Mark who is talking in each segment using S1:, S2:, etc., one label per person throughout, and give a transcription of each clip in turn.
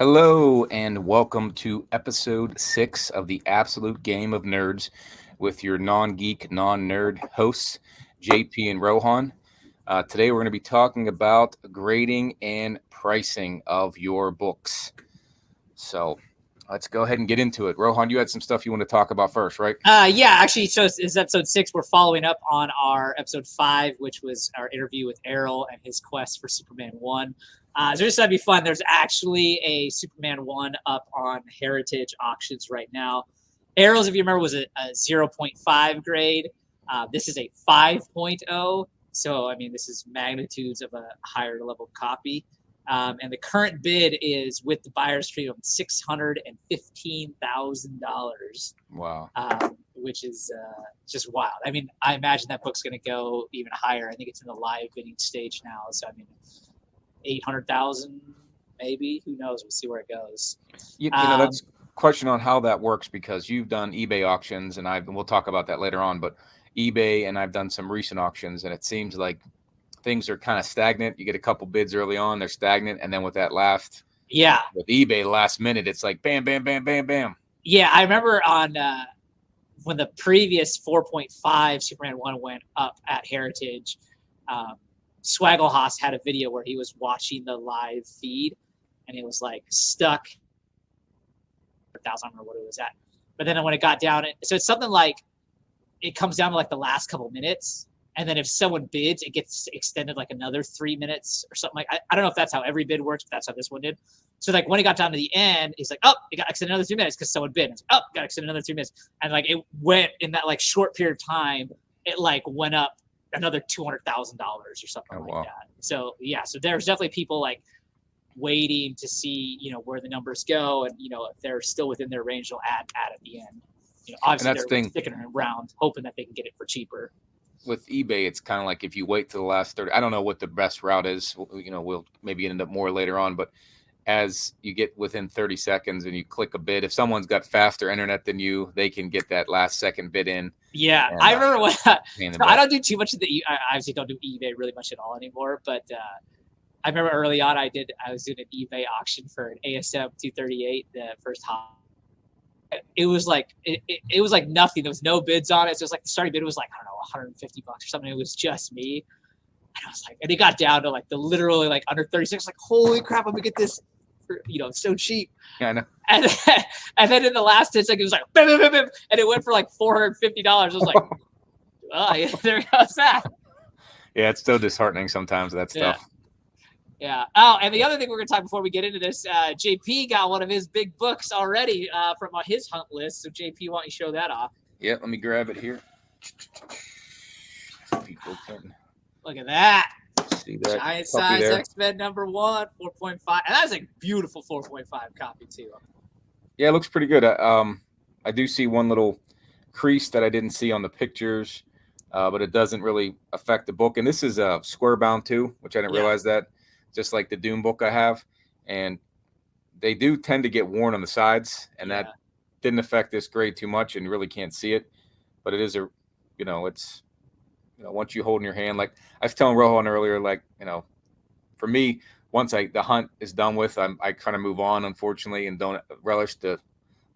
S1: Hello, and welcome to episode 6 of the Absolute Game of Nerds with your non geek, non nerd hosts, JP and Rohan. Today, we're going to be talking about grading and pricing of your books. So, let's go ahead and get into it. Rohan, you had some stuff you want to talk about first, right?
S2: Actually, so it's episode 6. We're following up on our episode 5, which was our interview with Errol and his quest for Superman 1. So just to be fun, there's actually a Superman 1 up on Heritage Auctions right now. Errol's, if you remember, was a 0.5 grade. This is a 5.0. So, I mean, this is magnitudes of a higher level copy. And the current bid is, with the buyer's premium, $615,000.
S1: Wow.
S2: Which is just wild. I mean, I imagine that book's going to go even higher. I think it's in the live bidding stage now. So, I mean, 800,000 maybe. Who knows? We'll see where it goes.
S1: That's a question on how that works, because you've done eBay auctions, and we'll talk about that later on. But eBay, and I've done some recent auctions, and it seems like things are kind of stagnant. You get a couple bids early on, they're stagnant, and then with that with eBay last minute, it's like bam, bam, bam, bam, bam.
S2: Yeah, I remember on when the previous 4.5 Superman 1 went up at Heritage, Swaggle had a video where he was watching the live feed, and it was like stuck. I don't remember what it was at, but then when it got down, so it's something like it comes down to like the last couple minutes. And then if someone bids, it gets extended like another 3 minutes or something. I don't know if that's how every bid works, but that's how this one did. So like when it got down to the end, he's like, oh, it got extended another 3 minutes because someone bid. It's like, oh, got extended another 3 minutes. And like it went in that like short period of time, it like went up another $200,000 or something like that. So yeah, so there's definitely people like waiting to see, where the numbers go, and if they're still within their range, they'll add at the end. Obviously they're sticking around, hoping that they can get it for cheaper.
S1: With eBay, it's kind of like if you wait to the last 30, I don't know what the best route is. We'll maybe end up more later on, but as you get within 30 seconds and you click a bid, if someone's got faster internet than you, they can get that last second bid in.
S2: Yeah, and, I remember I don't do too much of I obviously don't do eBay really much at all anymore, but I remember early on I was doing an eBay auction for an ASM 238, the first hot. It was like it was like nothing. There was no bids on it. So it was like the starting bid was like, I don't know, $150 or something. It was just me. And I was like, and it got down to like the literally like under 36. Like, holy crap, I'm gonna get this for, it's so cheap.
S1: Yeah, I know.
S2: And then in the last 10 seconds, it was like bim, bim, bim, bim, and it went for like $450. I was like, oh yeah, there goes that.
S1: Yeah, it's so disheartening sometimes, that stuff.
S2: Yeah. Oh, and the other thing we're going to talk before we get into this, JP got one of his big books already from his hunt list. So, JP, why don't you show that off?
S1: Yeah, let me grab it here.
S2: Look at that.
S1: See that?
S2: Giant size X-Men number 1, 4.5. And that's a beautiful 4.5 copy, too.
S1: Yeah, it looks pretty good. I do see one little crease that I didn't see on the pictures, but it doesn't really affect the book. And this is a square bound, too, which I didn't realize that. Just like the Doom book I have, and they do tend to get worn on the sides, and that didn't affect this grade too much, and you really can't see it. But it is it's once you hold in your hand, like I was telling Rohan earlier, like for me, once the hunt is done with, I kind of move on, unfortunately, and don't relish the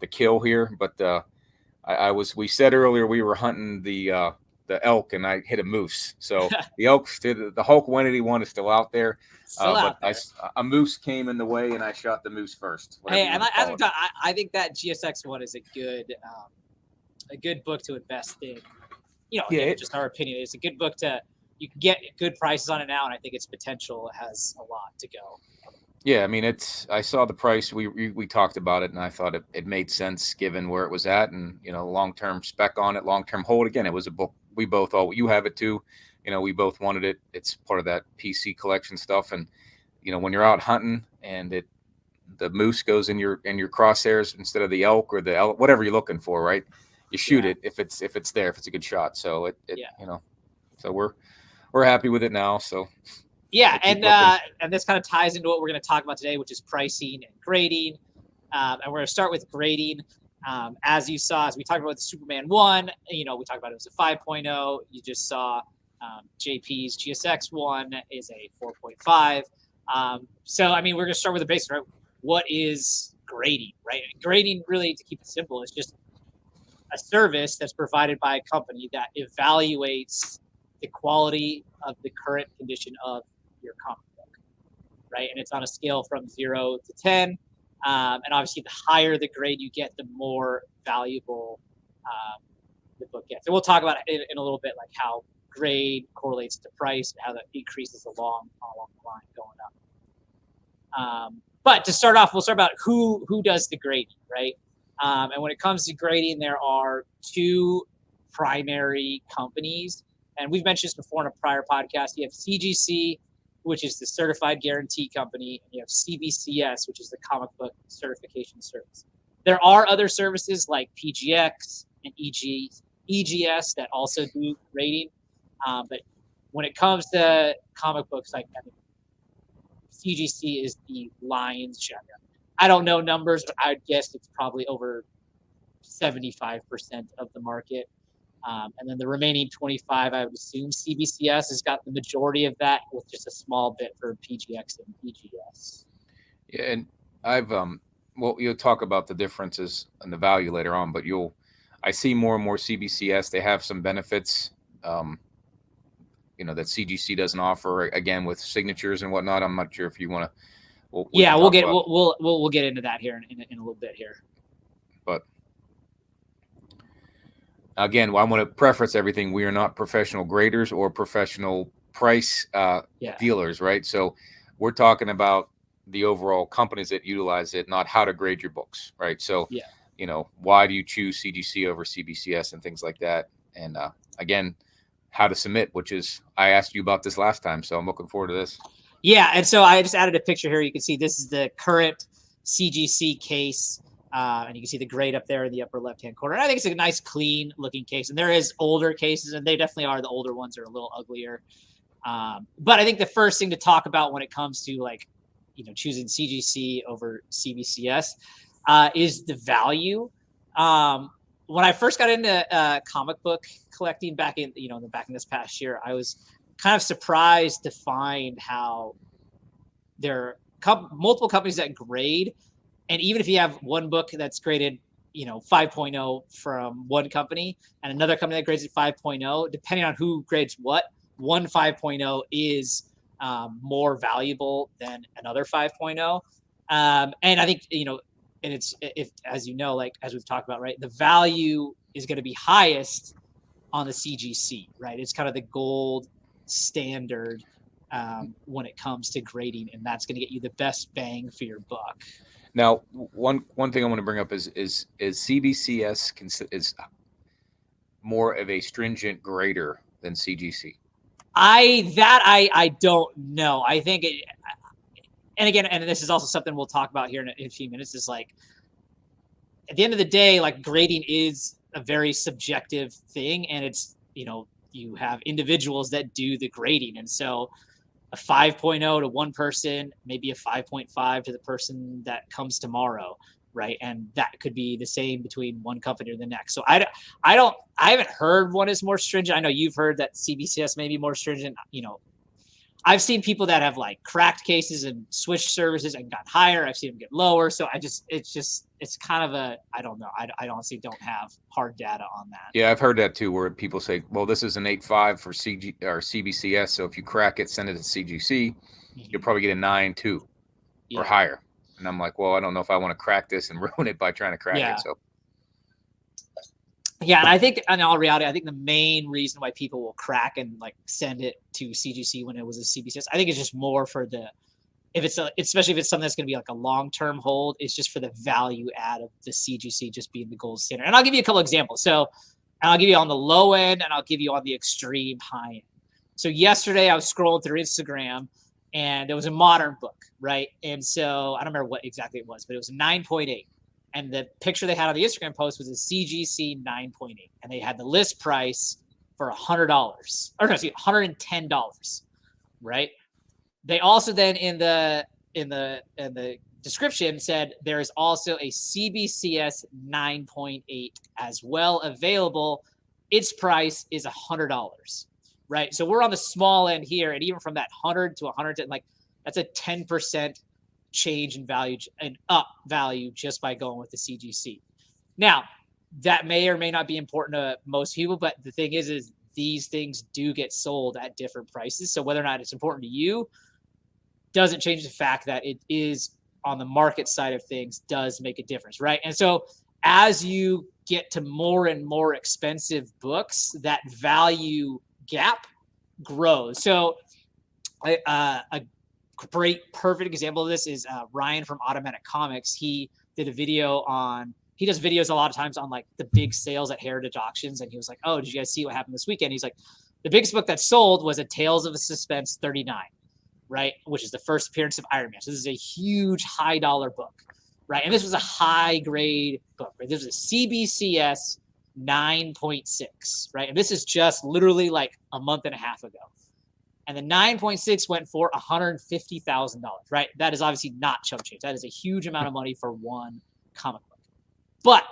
S1: kill here. But we said earlier we were hunting the elk, and I hit a moose. So the elk, the Hulk 181 is still out there. A moose came in the way, and I shot the moose first.
S2: Hey, and I think that GSX one is a good book to invest in. Just our opinion. It's a good book you can get good prices on it now, and I think its potential has a lot to go.
S1: Yeah, I mean, I saw the price. We talked about it, and I thought it made sense given where it was at, and long-term spec on it, long-term hold. Again, it was a book we both you have it too. We both wanted it. It's part of that PC collection stuff. And, when you're out hunting and the moose goes in your crosshairs instead of the elk or the elk, whatever you're looking for, right? You shoot it if it's there, if it's a good shot. So so we're happy with it now. So
S2: yeah. And this kind of ties into what we're going to talk about today, which is pricing and grading. And we're going to start with grading. As you saw, as we talked about the Superman 1, we talked about it was a 5.0. You just saw JP's GSX 1 is a 4.5. So, I mean, we're going to start with the basics, right? what is grading, right? Grading, really, to keep it simple, is just a service that's provided by a company that evaluates the quality of the current condition of your comic book, right? And it's on a scale from 0 to 10. And obviously, the higher the grade you get, the more valuable the book gets. And we'll talk about it in a little bit, like how grade correlates to price and how that decreases along the line going up. But to start off, we'll start about who does the grading, right? And when it comes to grading, there are two primary companies. And we've mentioned this before in a prior podcast. You have CGC, which is the Certified Guarantee Company, and you have CBCS, which is the Comic Book Certification Service. There are other services like PGX and EGS that also do grading. But when it comes to comic books, like CGC is the lion's share. I don't know numbers, but I'd guess it's probably over 75% of the market. And then the remaining 25, I would assume CBCS has got the majority of that, with just a small bit for PGX and PGS.
S1: Yeah, and I've well, you'll talk about the differences and the value later on, but I see more and more CBCS. They have some benefits, that CGC doesn't offer. Again, with signatures and whatnot. I'm not sure if you want to.
S2: We'll get into that here in a little bit here.
S1: But again, I want to preface everything. We are not professional graders or professional price dealers, right? So we're talking about the overall companies that utilize it, not how to grade your books, right? So, why do you choose CGC over CBCS and things like that? And again, how to submit, which is, I asked you about this last time, so I'm looking forward to this.
S2: Yeah, and so I just added a picture here. You can see this is the current CGC case, and you can see the grade up there in the upper left-hand corner. And I think it's a nice, clean-looking case. And there is older cases, and they definitely are. The older ones are a little uglier. But I think the first thing to talk about when it comes to choosing CGC over CBCS is the value. When I first got into comic book collecting back in this past year, I was kind of surprised to find how there are multiple companies that grade, and even if you have one book that's graded 5.0 from one company and another company that grades it 5.0, depending on who grades what, one 5.0 is more valuable than another 5.0. And I think and it's, if as as we've talked about, right, the value is going to be highest on the CGC, right? It's kind of the gold standard when it comes to grading, and that's going to get you the best bang for your buck.
S1: Now, one thing I want to bring up is CBCS is more of a stringent grader than CGC?
S2: I don't know. I think it, and again, and this is also something we'll talk about here in a few minutes, is like, at the end of the day, like, grading is a very subjective thing, and it's, you have individuals that do the grading. And so a 5.0 to one person, maybe a 5.5 to the person that comes tomorrow, right? And that could be the same between one company or the next. So I haven't heard one is more stringent. I know you've heard that CBCS may be more stringent. I've seen people that have cracked cases and switched services and got higher. I've seen them get lower. So it's kind of I don't know. I honestly don't have hard data on that.
S1: Yeah, I've heard that too, where people say, well, this is an 8.5 for CG or CBCS. So if you crack it, send it to CGC, you'll probably get a 9.2 or higher. And I'm like, well, I don't know if I want to crack this and ruin it by trying to crack it. So.
S2: Yeah, and I think, in all reality, I think the main reason why people will crack and send it to CGC when it was a CBCS, I think it's just more for especially if it's something that's going to be a long-term hold, it's just for the value add of the CGC just being the gold standard. And I'll give you a couple examples. So I'll give you on the low end, and I'll give you on the extreme high end. So yesterday I was scrolling through Instagram, and there was a modern book, right? And so I don't remember what exactly it was, but it was a 9.8. And the picture they had on the Instagram post was a CGC 9.8, and they had the list price for $100, or no, $110, right? They also then in the description said there is also a CBCS 9.8 as well available. Its price is $100, right? So we're on the small end here, and even from that 100 to 110, that's a 10% change in value and up value just by going with the CGC. Now, that may or may not be important to most people, but the thing is these things do get sold at different prices. So whether or not it's important to you doesn't change the fact that it is on the market side of things does make a difference, right? And so as you get to more and more expensive books, that value gap grows. So a great, perfect example of this is Ryan from Automatic Comics. He did a video on, he does videos a lot of times on like the big sales at Heritage Auctions. And he was like, oh, did you guys see what happened this weekend? He's like, the biggest book that sold was a Tales of a Suspense 39, right? Which is the first appearance of Iron Man. So this is a huge high dollar book, right? And this was a high grade book, right? This was a CBCS 9.6, right? And this is just literally like a month and a half ago. And the 9.6 went for $150,000, right? That is obviously not chump change. That is a huge amount of money for one comic book. But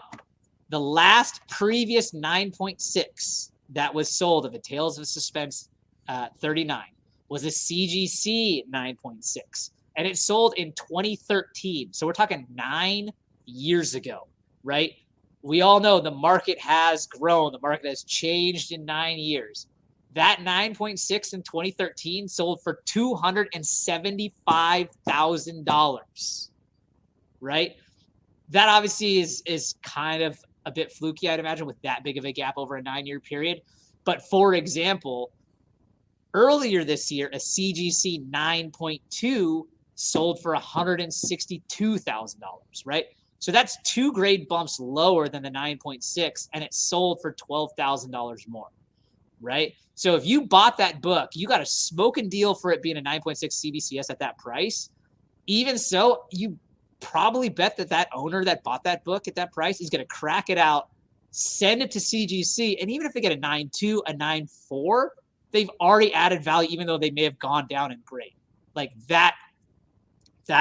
S2: the last previous 9.6 that was sold of the Tales of Suspense 39 was a CGC 9.6. And it sold in 2013. So we're talking 9 years ago, right? We all know the market has grown. The market has changed in 9 years. That 9.6 in 2013 sold for $275,000, right? That obviously is kind of a bit fluky, I'd imagine, with that big of a gap over a 9-year period. But for example, earlier this year, a CGC 9.2 sold for $162,000, right? So that's 2 grade bumps lower than the 9.6, and it sold for $12,000 more, right? So if you bought that book, you got a smoking deal for it being a 9.6 CBCS at that price. Even so, you probably bet that owner that bought that book at that price is going to crack it out, send it to CGC, and even if they get a 9.2, a 9.4, they've already added value, even though they may have gone down in grade. Like that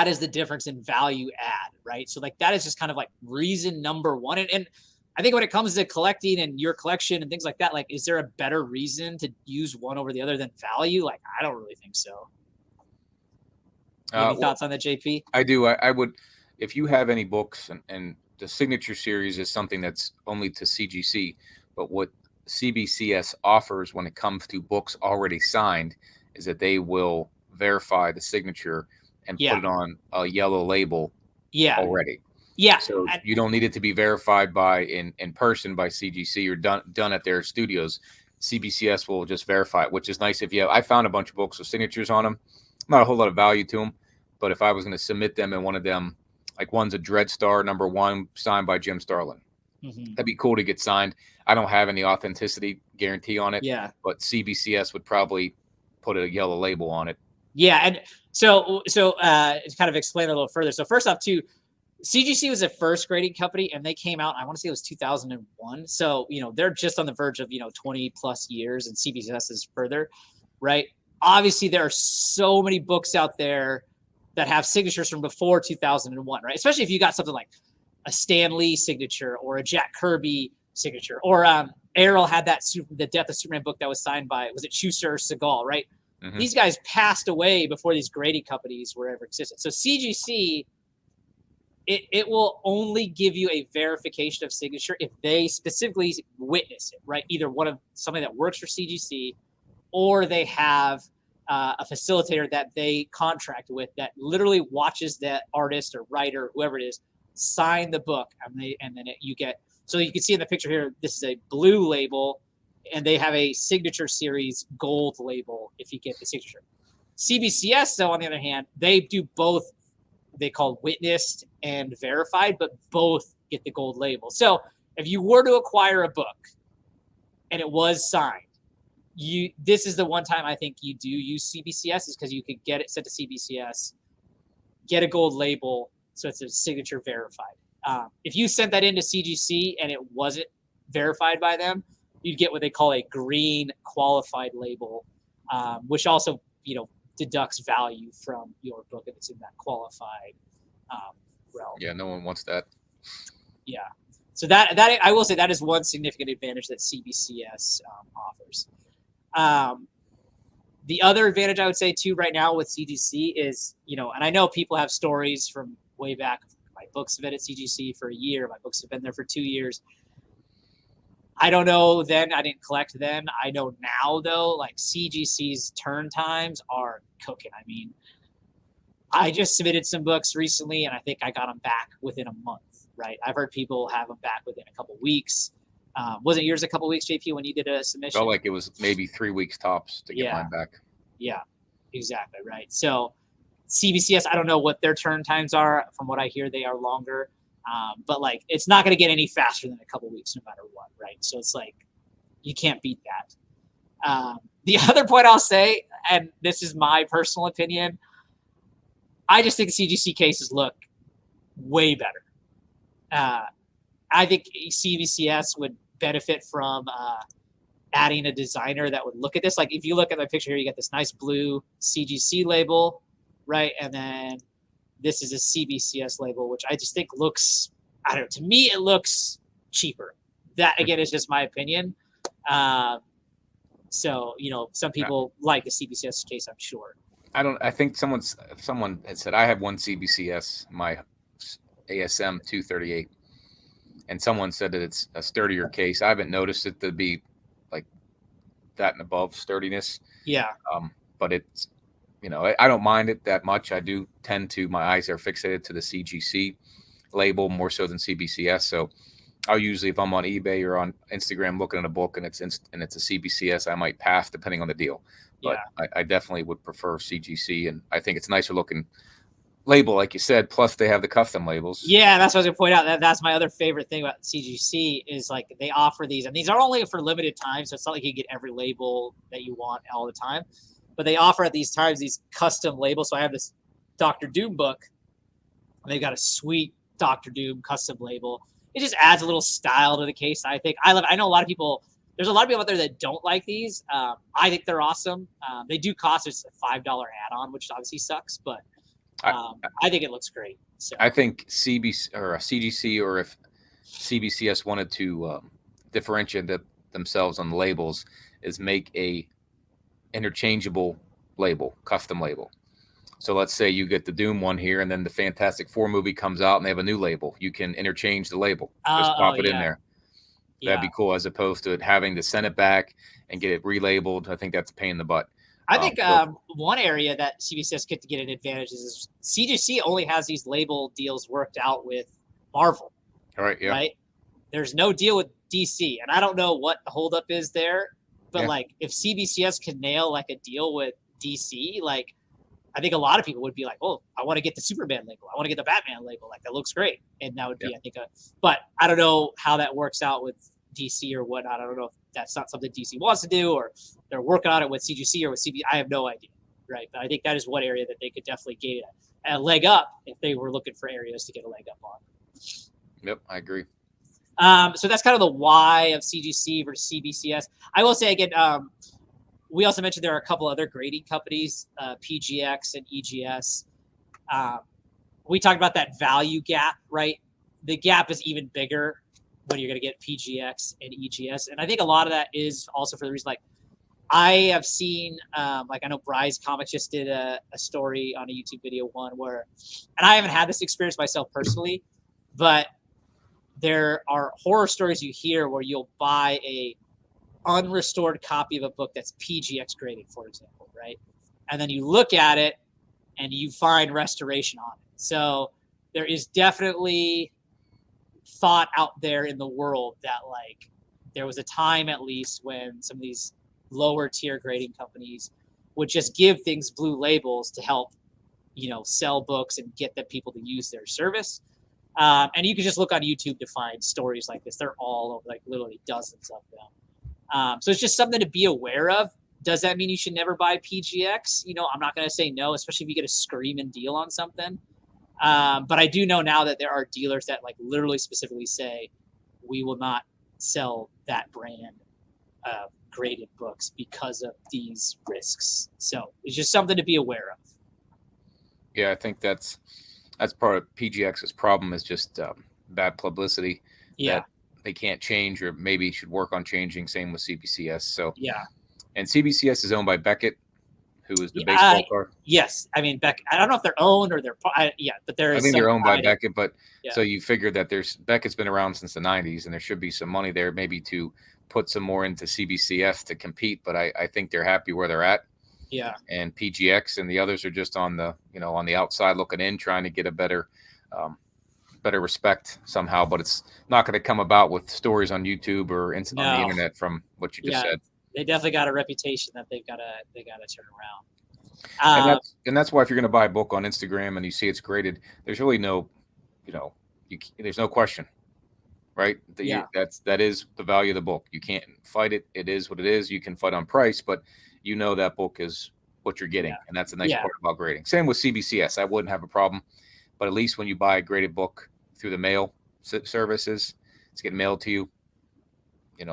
S2: is the difference in value add, right? So like that is just kind of like reason number one. And I think when it comes to collecting and your collection and things like that, like, is there a better reason to use one over the other than value? Like, I don't really think so. Any thoughts on that, JP?
S1: I do. I would, if you have any books, and the signature series is something that's only to CGC, but what CBCS offers when it comes to books already signed is that they will verify the signature and put it on a yellow label already.
S2: Yeah.
S1: So you don't need it to be verified by in person by CGC or done at their studios. CBCS will just verify it, which is nice. If you have, I found a bunch of books with signatures on them, not a whole lot of value to them, but if I was going to submit them and one of them, like one's a Dreadstar #1 signed by Jim Starlin, that'd be cool to get signed. I don't have any authenticity guarantee on it, but CBCS would probably put a yellow label on it.
S2: Yeah, and so to kind of explain it a little further. So first off, too, CGC was a first grading company, and they came out, I want to say it was 2001. So, they're just on the verge of, 20 plus years, and CBCS is further, right? Obviously, there are so many books out there that have signatures from before 2001, right? Especially if you got something like a Stan Lee signature or a Jack Kirby signature, or Errol had the Death of Superman book that was signed by, was it Schuster or Seagal, right? Mm-hmm. These guys passed away before these grading companies were ever existed. So CGC, it will only give you a verification of signature if they specifically witness it, right? Either somebody that works for CGC, or they have a facilitator that they contract with that literally watches that artist or writer, whoever it is, sign the book, and then you get. So you can see in the picture here, this is a blue label, and they have a signature series gold label if you get the signature. CBCS, though, on the other hand, they do both. They call witnessed and verified, but both get the gold label. So if you were to acquire a book and it was signed, this is the one time I think you do use CBCS, is because you could get it sent to CBCS, get a gold label, so it's a signature verified. If you sent that into CGC and it wasn't verified by them, you'd get what they call a green qualified label, which also, deducts value from your book if it's in that qualified realm.
S1: Yeah, no one wants that.
S2: Yeah. So that I will say that is one significant advantage that CBCS offers. The other advantage I would say too right now with CGC is, and I know people have stories from way back. My books have been at CGC for a year. My books have been there for 2 years. I don't know then. I didn't collect then. I know now though, like CGC's turn times are cooking. I mean, I just submitted some books recently and I think I got them back within a month, right? I've heard people have them back within a couple weeks. Wasn't yours a couple weeks, JP, when you did a submission?
S1: Felt like it was maybe 3 weeks tops to get mine back.
S2: Yeah, exactly. Right. So CBCS, I don't know what their turn times are. From what I hear, they are longer. But like, it's not going to get any faster than a couple weeks, no matter what. Right. So it's like, you can't beat that. The other point I'll say, and this is my personal opinion, I just think CGC cases look way better. I think CBCS would benefit from adding a designer that would look at this. Like if you look at my picture here, you got this nice blue CGC label, right? And then this is a CBCS label, which I just think looks, I don't know, to me, it looks cheaper. That again is just my opinion. So, some people like the CBCS case, I'm sure.
S1: I think someone had said, I have one CBCS, my ASM 238. And someone said that it's a sturdier case. I haven't noticed it to be like that and above sturdiness.
S2: Yeah.
S1: But it's, I don't mind it that much. I do tend to, my eyes are fixated to the CGC label more so than CBCS. So I'll usually, if I'm on eBay or on Instagram looking at a book and it's a CBCS, I might pass depending on the deal. But yeah. I definitely would prefer CGC, and I think it's a nicer looking label, like you said. Plus, they have the custom labels.
S2: Yeah, that's what I was gonna point out. That's my other favorite thing about CGC is like they offer these, and these are only for limited time, so it's not like you get every label that you want all the time. But they offer at these times these custom labels. So I have this Dr. Doom book, and they've got a sweet Dr. Doom custom label. It just adds a little style to the case. I think I love. I know a lot of people. There's a lot of people out there that don't like these. I think they're awesome. They do cost us a $5 add-on, which obviously sucks, but I think it looks great. So
S1: I think CBC or CGC, or if CBCS wanted to differentiate themselves on the labels, is make a interchangeable label, custom label. So let's say you get the Doom one here, and then the Fantastic Four movie comes out, and they have a new label. You can interchange the label, just pop it in there. That'd be cool, as opposed to having to send it back and get it relabeled. I think that's a pain in the butt.
S2: I think one area that CBCS get to get an advantage is CGC only has these label deals worked out with Marvel.
S1: All right, yeah.
S2: Right? There's no deal with DC, and I don't know what the holdup is there, but like if CBCS can nail like a deal with DC, like I think a lot of people would be like, "Oh, I want to get the Superman label. I want to get the Batman label. Like that looks great." And that would be, I think, but I don't know how that works out with DC or whatnot. I don't know if that's not something DC wants to do, or they're working on it with CGC or with CB. I have no idea, right? But I think that is one area that they could definitely get a leg up if they were looking for areas to get a leg up on.
S1: Yep, I agree.
S2: So that's kind of the why of CGC versus CBCS. I will say again, we also mentioned there are a couple other grading companies, PGX and EGS. We talked about that value gap, right? The gap is even bigger when you're going to get PGX and EGS. And I think a lot of that is also for the reason, like I have seen, like I know Bry's Comics just did a story on a YouTube video one where, and I haven't had this experience myself personally, but there are horror stories you hear where you'll buy a unrestored copy of a book that's PGX graded, for example, right? And then you look at it and you find restoration on it. So there is definitely thought out there in the world that like there was a time at least when some of these lower tier grading companies would just give things blue labels to help, sell books and get the people to use their service. And you can just look on YouTube to find stories like this. They're all over, like literally dozens of them. So it's just something to be aware of. Does that mean you should never buy PGX? I'm not going to say no, especially if you get a screaming deal on something. But I do know now that there are dealers that like literally specifically say, we will not sell that brand of graded books because of these risks. So it's just something to be aware of.
S1: Yeah, I think that's part of PGX's problem, is just bad publicity that they can't change, or maybe should work on changing. Same with CBCS. So
S2: yeah.
S1: And CBCS is owned by Beckett, who is the
S2: Yeah,
S1: baseball card.
S2: yes. I mean, I don't know if they're owned or they're but there
S1: I
S2: is
S1: think
S2: some
S1: they're owned by
S2: tied up.
S1: Beckett, but
S2: Yeah.
S1: so you figure that Beckett's been around since the 90s, and there should be some money there maybe to put some more into CBCS to compete. But I think they're happy where they're at.
S2: Yeah.
S1: And PGX and the others are just on the on the outside looking in, trying to get a better respect somehow. But it's not going to come about with stories on YouTube or on the internet from what you just said.
S2: They definitely got a reputation that they got to turn around.
S1: And that's why if you're going to buy a book on Instagram and you see it's graded, there's really no, there's no question, right? That is the value of the book. You can't fight it. It is what it is. You can fight on price, but that book is what you're getting, and that's a nice part about grading. Same with CBCS. I wouldn't have a problem, but at least when you buy a graded book through the mail services, it's getting mailed to you.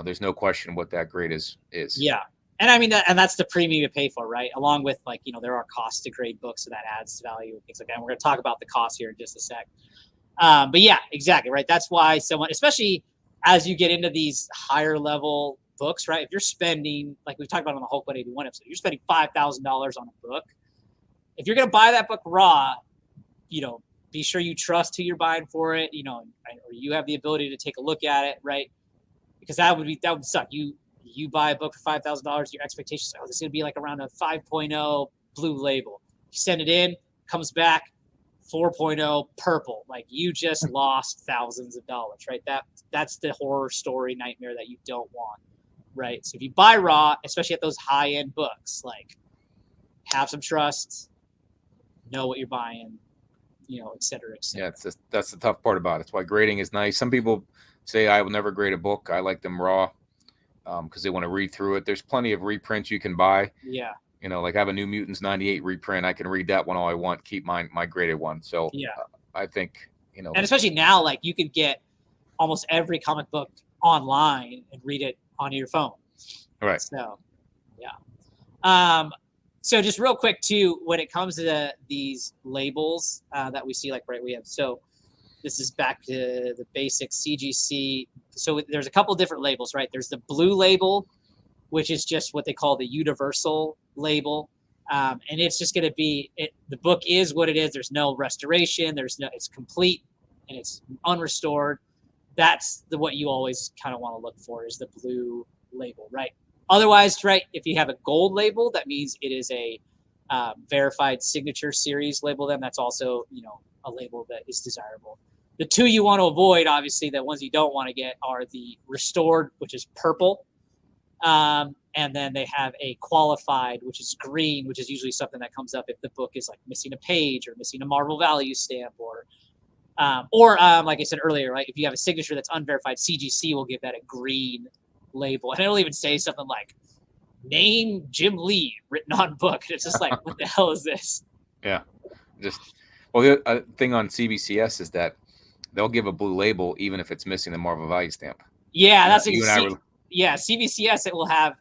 S1: There's no question what that grade is.
S2: Yeah. And I mean, that's the premium you pay for, right? Along with there are costs to grade books, so that adds value and things like that. And we're going to talk about the cost here in just a sec. But yeah, exactly, right? That's why someone, especially as you get into these higher level books, right? If you're spending, like we talked about on the Hulk 181 episode, you're spending $5,000 on a book. If you're going to buy that book raw, be sure you trust who you're buying for it, or you have the ability to take a look at it, right? Because that would suck. You buy a book for $5,000, your expectations are, this is going to be like around a 5.0 blue label. You send it in, comes back 4.0 purple. Like, you just lost thousands of dollars, right? That's the horror story nightmare that you don't want, right? So if you buy raw, especially at those high-end books, like, have some trust, know what you're buying, et cetera, et cetera.
S1: Yeah, that's the tough part about it. That's why grading is nice. Some people say I will never grade a book. I like them raw because they want to read through it. There's plenty of reprints you can buy.
S2: Yeah.
S1: Like I have a New Mutants 98 reprint. I can read that one all I want, keep my graded one. So I think,
S2: And especially now, like, you can get almost every comic book online and read it on your phone.
S1: Right.
S2: So, yeah. So just real quick too, when it comes to these labels that we see, like, right, we have, so this is back to the basic CGC. So there's a couple different labels, right? There's the blue label, which is just what they call the universal label. And it's just going to be, the book is what it is. There's no restoration. It's complete and it's unrestored. That's what you always kind of want to look for, is the blue label, right? Otherwise, right, if you have a gold label, that means it is a verified signature series label. Then that's also, a label that is desirable. The two you want to avoid, obviously, the ones you don't want to get, are the restored, which is purple. And then they have a qualified, which is green, which is usually something that comes up if the book is like missing a page or missing a Marvel value stamp, or like I said earlier, right? If you have a signature that's unverified, CGC will give that a green label. And it'll even say something like, name Jim Lee written on book. And it's just like, what the hell is this?
S1: Yeah. The thing on CBCS is that they'll give a blue label even if it's missing the Marvel value stamp.
S2: Yeah, that's CBCS, it will have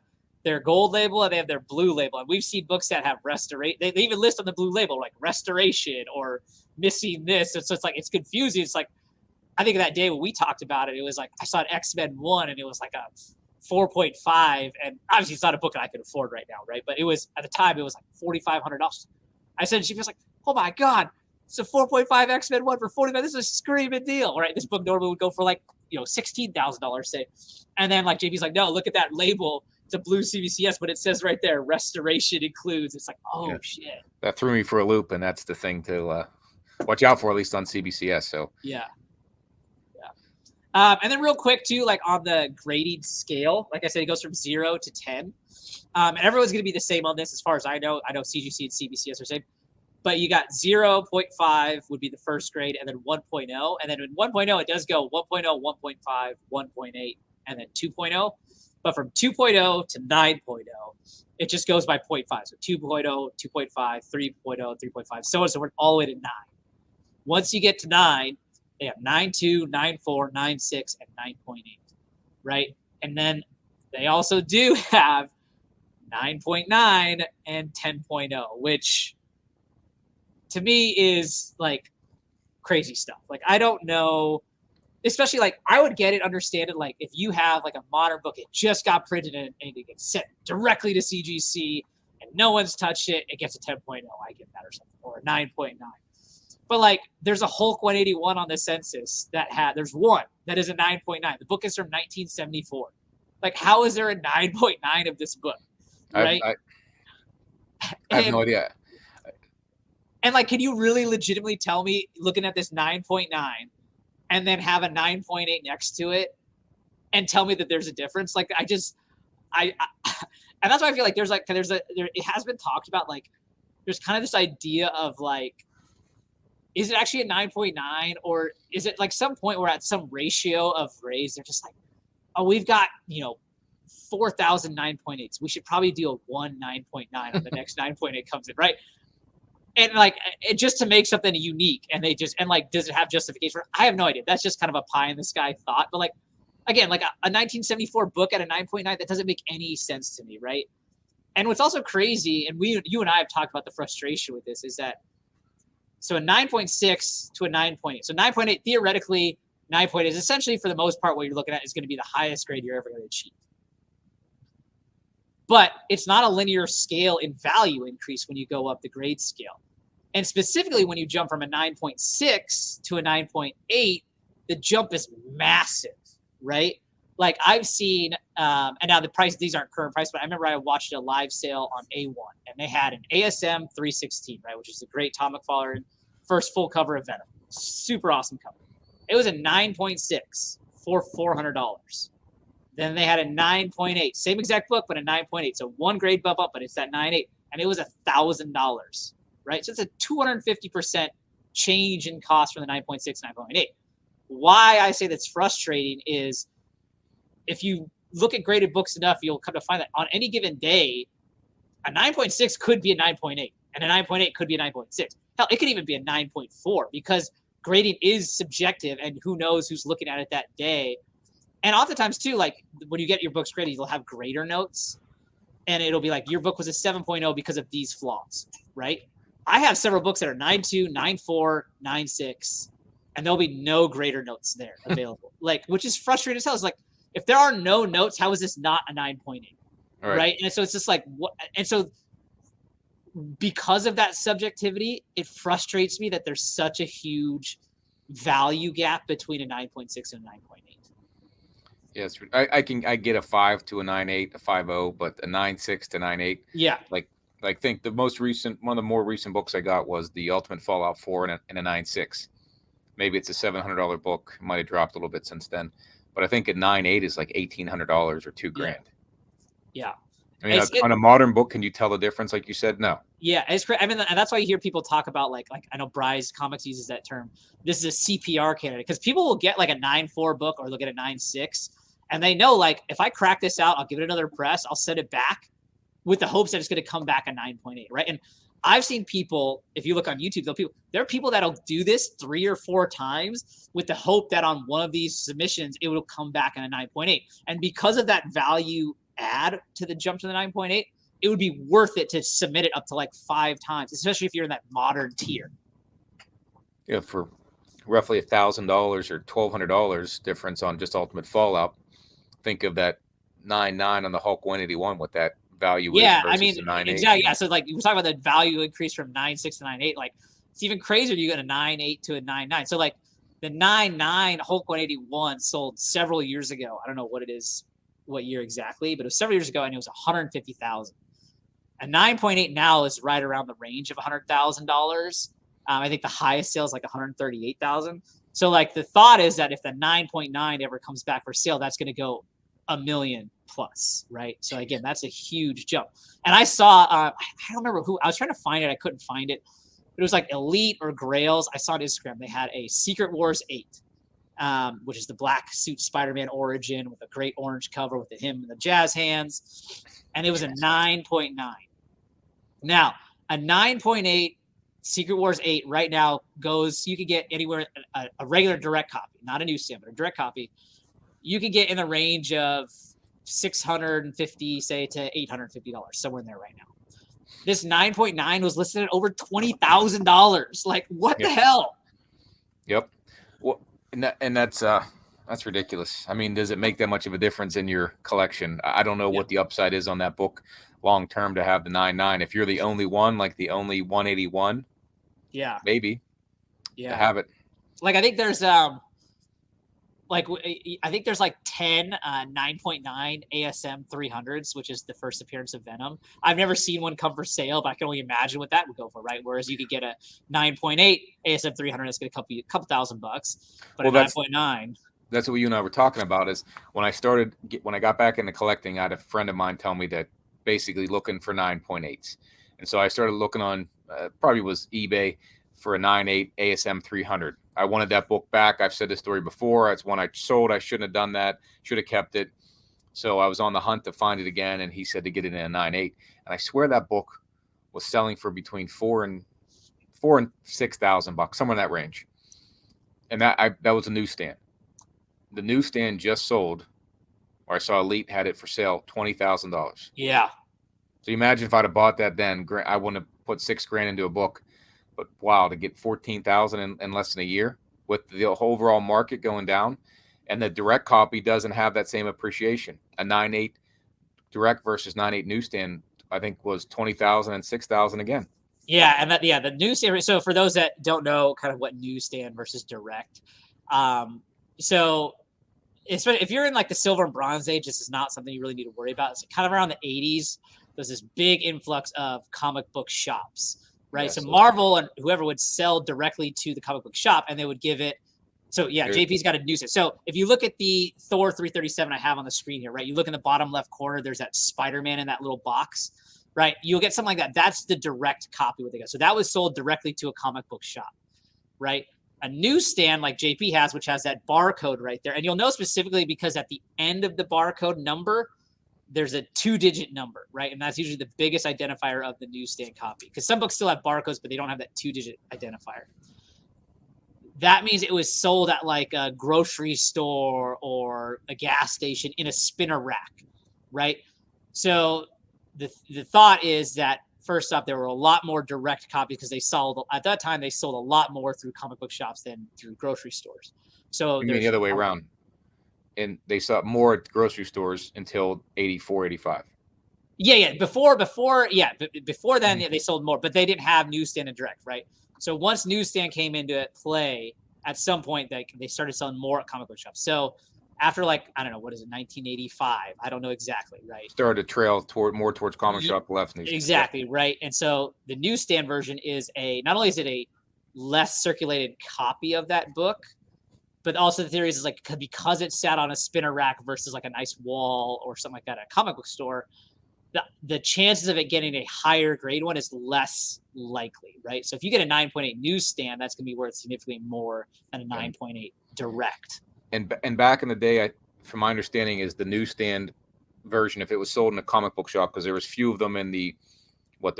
S2: their gold label and they have their blue label. And we've seen books that have restoration. They even list on the blue label, like restoration or missing this. So it's like, it's confusing. It's like, I think that day when we talked about it, it was like, I saw an X-Men 1 and it was like a 4.5. And obviously it's not a book that I could afford right now, right? But it was, at the time, it was like $4,500. I said, she was like, oh my God, it's a 4.5 X-Men 1 for $45. This is a screaming deal, right? This book normally would go for like, $16,000, say. And then like JP's like, no, look at that label. It's a blue CBCS, but it says right there, restoration includes. It's like, oh, shit.
S1: That threw me for a loop, and that's the thing to watch out for, at least on CBCS. So
S2: yeah. And then real quick too, like on the grading scale, like I said, it goes from 0 to 10. And everyone's going to be the same on this as far as I know. I know CGC and CBCS are the same. But you got 0.5 would be the first grade, and then 1.0. And then in 1.0, it does go 1.0, 1.5, 1.8, and then 2.0. But from 2.0 to 9.0, it just goes by 0.5. So 2.0, 2.5, 3.0, 3.5, so on and so forth, all the way to 9. Once you get to 9, they have 9.2, 9.4, 9.6, and 9.8, right? And then they also do have 9.9 and 10.0, which to me is like crazy stuff. Like, I don't know, especially like I would get it, understand it. Like if you have like a modern book, it just got printed and it gets sent directly to CGC and no one's touched it. It gets a 10.0. I get that or something, or a 9.9. But like, there's a Hulk 181 on the census there's one that is a 9.9. The book is from 1974. Like, how is there a 9.9 of this book? Right?
S1: I have no idea.
S2: And like, can you really legitimately tell me, looking at this 9.9 and then have a 9.8 next to it and tell me that there's a difference? Like, I and that's why I feel like it has been talked about, like, there's kind of this idea of like, is it actually a 9.9, or is it like some point where at some ratio of raise, they're just like, oh, we've got, 4,000 9.8s. We should probably do a 1 9.9 on the next 9.8 comes in, right? And like, just to make something unique, and does it have justification? I have no idea. That's just kind of a pie in the sky thought. But like, again, like a 1974 book at a 9.9, that doesn't make any sense to me, right? And what's also crazy, and you and I have talked about the frustration with this, is that so a 9.6 to a 9.8. So 9.8, theoretically, 9.8 is essentially, for the most part, what you're looking at is going to be the highest grade you're ever going to achieve. But it's not a linear scale in value increase when you go up the grade scale. And specifically, when you jump from a 9.6 to a 9.8, the jump is massive, right? Like, I've seen, and now the price, these aren't current price, but I remember I watched a live sale on A1, and they had an ASM 316, right, which is a great Tom McFarlane first full cover of Venom. Super awesome cover. It was a 9.6 for $400. Then they had a 9.8, same exact book, but a 9.8. So one grade bump up, but it's that 9.8, and it was $1,000, right? So it's a 250% change in cost from the 9.6 to 9.8. Why I say that's frustrating is, if you look at graded books enough, you'll come to find that on any given day, a 9.6 could be a 9.8, and a 9.8 could be a 9.6. Hell, it could even be a 9.4, because grading is subjective, and who knows who's looking at it that day. And oftentimes too, like, when you get your books graded, you'll have grader notes, and it'll be like, your book was a 7.0 because of these flaws, right? I have several books that are 9.2, 9.4, 9.6, and there'll be no grader notes there available. Like, which is frustrating as hell. It's like, if there are no notes, how is this not a 9.8? Right? And so it's just like, what? And so because of that subjectivity, it frustrates me that there's such a huge value gap between a 9.6 and a 9.8.
S1: Yes, I get a 5 to a 9.8, a 5.0, but a 9.6 to 9.8.
S2: Yeah.
S1: Like, I think one of the more recent books I got was the Ultimate Fallout 4 and a 9.6. Maybe it's a $700 book. It might have dropped a little bit since then, but I think a 9.8 is like $1,800 or $2,000.
S2: Yeah.
S1: I mean, on a modern book, can you tell the difference? Like you said, no.
S2: Yeah, it's great. I mean, and that's why you hear people talk about like I know Bryce Comics uses that term. This is a CPR candidate, because people will get like a 9.4 book, or they'll get a 9.6, and they know, like, if I crack this out, I'll give it another press, I'll send it back with the hopes that it's going to come back a 9.8, right? And I've seen people, if you look on YouTube, there are people that'll do this 3 or 4 times with the hope that on one of these submissions it will come back in a 9.8. And because of that value add to the jump to the 9.8, it would be worth it to submit it up to like 5 times, especially if you're in that modern tier.
S1: Yeah, for roughly $1,000 or $1,200 difference on just Ultimate Fallout. Think of that 9.9 on the Hulk 181, what that value is.
S2: Yeah, I mean, exactly. Yeah, so like we're talking about the value increase from 9.6 to 9.8. Like, it's even crazier. You get a 9.8 to a 9.9. So like the 9.9 Hulk 181 sold several years ago. I don't know what it is, what year exactly, but it was several years ago, and it was $150,000. A 9.8 now is right around the range of $100,000. I think the highest sale is like $138,000. So like the thought is that if the 9.9 ever comes back for sale, that's going to go $1 million plus, right? So again, that's a huge jump. And I saw, I don't remember who, I was trying to find it. I couldn't find it. It was like Elite or Grails. I saw on Instagram, they had a Secret Wars 8, which is the black suit Spider-Man origin with a great orange cover with him and the jazz hands. And it was a 9.9. Now, a 9.8 Secret Wars 8 right now goes, you could get anywhere, a regular direct copy, not a newsstand, but a direct copy. You could get in the range of $650, say, to $850, somewhere in there right now. This 9.9 was listed at over $20,000. Like, what the hell?
S1: Yep. Well, and that's ridiculous. I mean, does it make that much of a difference in your collection? I don't know what the upside is on that book, long term to have the 9.9. If you're the only one, like the only 181,
S2: Yeah.
S1: maybe
S2: Yeah.
S1: to have it.
S2: Like I think there's like 10 9.9 ASM 300s, which is the first appearance of Venom. I've never seen one come for sale, but I can only imagine what that would go for, right? Whereas you could get a 9.8 ASM 300 that's going to cost you a couple $1,000, but
S1: Well,
S2: a 9.9.
S1: That's what you and I were talking about. Is when I got back into collecting, I had a friend of mine tell me that basically looking for 9.8s, and so I started looking on probably was eBay for a 9.8 ASM 300. I wanted that book back. I've said this story before. It's one I sold. I shouldn't have done that. Should have kept it. So I was on the hunt to find it again, and he said to get it in a 9.8. And I swear that book was selling for between $4,000 and $6,000, somewhere in that range. And that was a newsstand. The newsstand just sold, or I saw Elite had it for sale, $20,000.
S2: Yeah.
S1: So imagine if I'd have bought that then, I wouldn't have put $6,000 into a book. But wow, to get 14,000 in less than a year with the overall market going down, and the direct copy doesn't have that same appreciation. A 9.8 direct versus 9.8 newsstand, I think, was 20,000 and 6,000 again.
S2: Yeah, and the newsstand. So for those that don't know, kind of what newsstand versus direct, so if you're in like the silver and bronze age, this is not something you really need to worry about. It's kind of around the 80s. There's this big influx of comic book shops, right?
S1: Yes.
S2: So Marvel and whoever would sell directly to the comic book shop, and they would give it. So yeah, JP's got a newsstand. So if you look at the Thor 337 I have on the screen here, right? You look in the bottom left corner. There's that Spider-Man in that little box, right? You'll get something like that. That's the direct copy what they got. So that was sold directly to a comic book shop, right? A newsstand like JP has, which has that barcode right there. And you'll know specifically because at the end of the barcode number, there's a 2-digit number, right? And that's usually the biggest identifier of the newsstand copy. Because some books still have barcodes, but they don't have that 2-digit identifier. That means it was sold at like a grocery store or a gas station in a spinner rack, right? So the thought is that first off, there were a lot more direct copies because at that time they sold a lot more through comic book shops than through grocery stores. So
S1: You mean the other way around? And they saw more at grocery stores until 84, 85.
S2: Yeah. Before then they sold more, but they didn't have newsstand and direct, right? So once newsstand came into play, at some point they started selling more at comic book shops. So after like, I don't know, what is it, 1985? I don't know exactly, right?
S1: Started to trail more towards comic shop left.
S2: Exactly, right. And so the newsstand version is not only is it a less circulated copy of that book, but also the theory is like because it sat on a spinner rack versus like a nice wall or something like that at a comic book store, the chances of it getting a higher grade one is less likely, right? So if you get a 9.8 newsstand, that's going to be worth significantly more than a 9.8 direct.
S1: And back in the day, from my understanding, is the newsstand version, if it was sold in a comic book shop, because there was few of them in the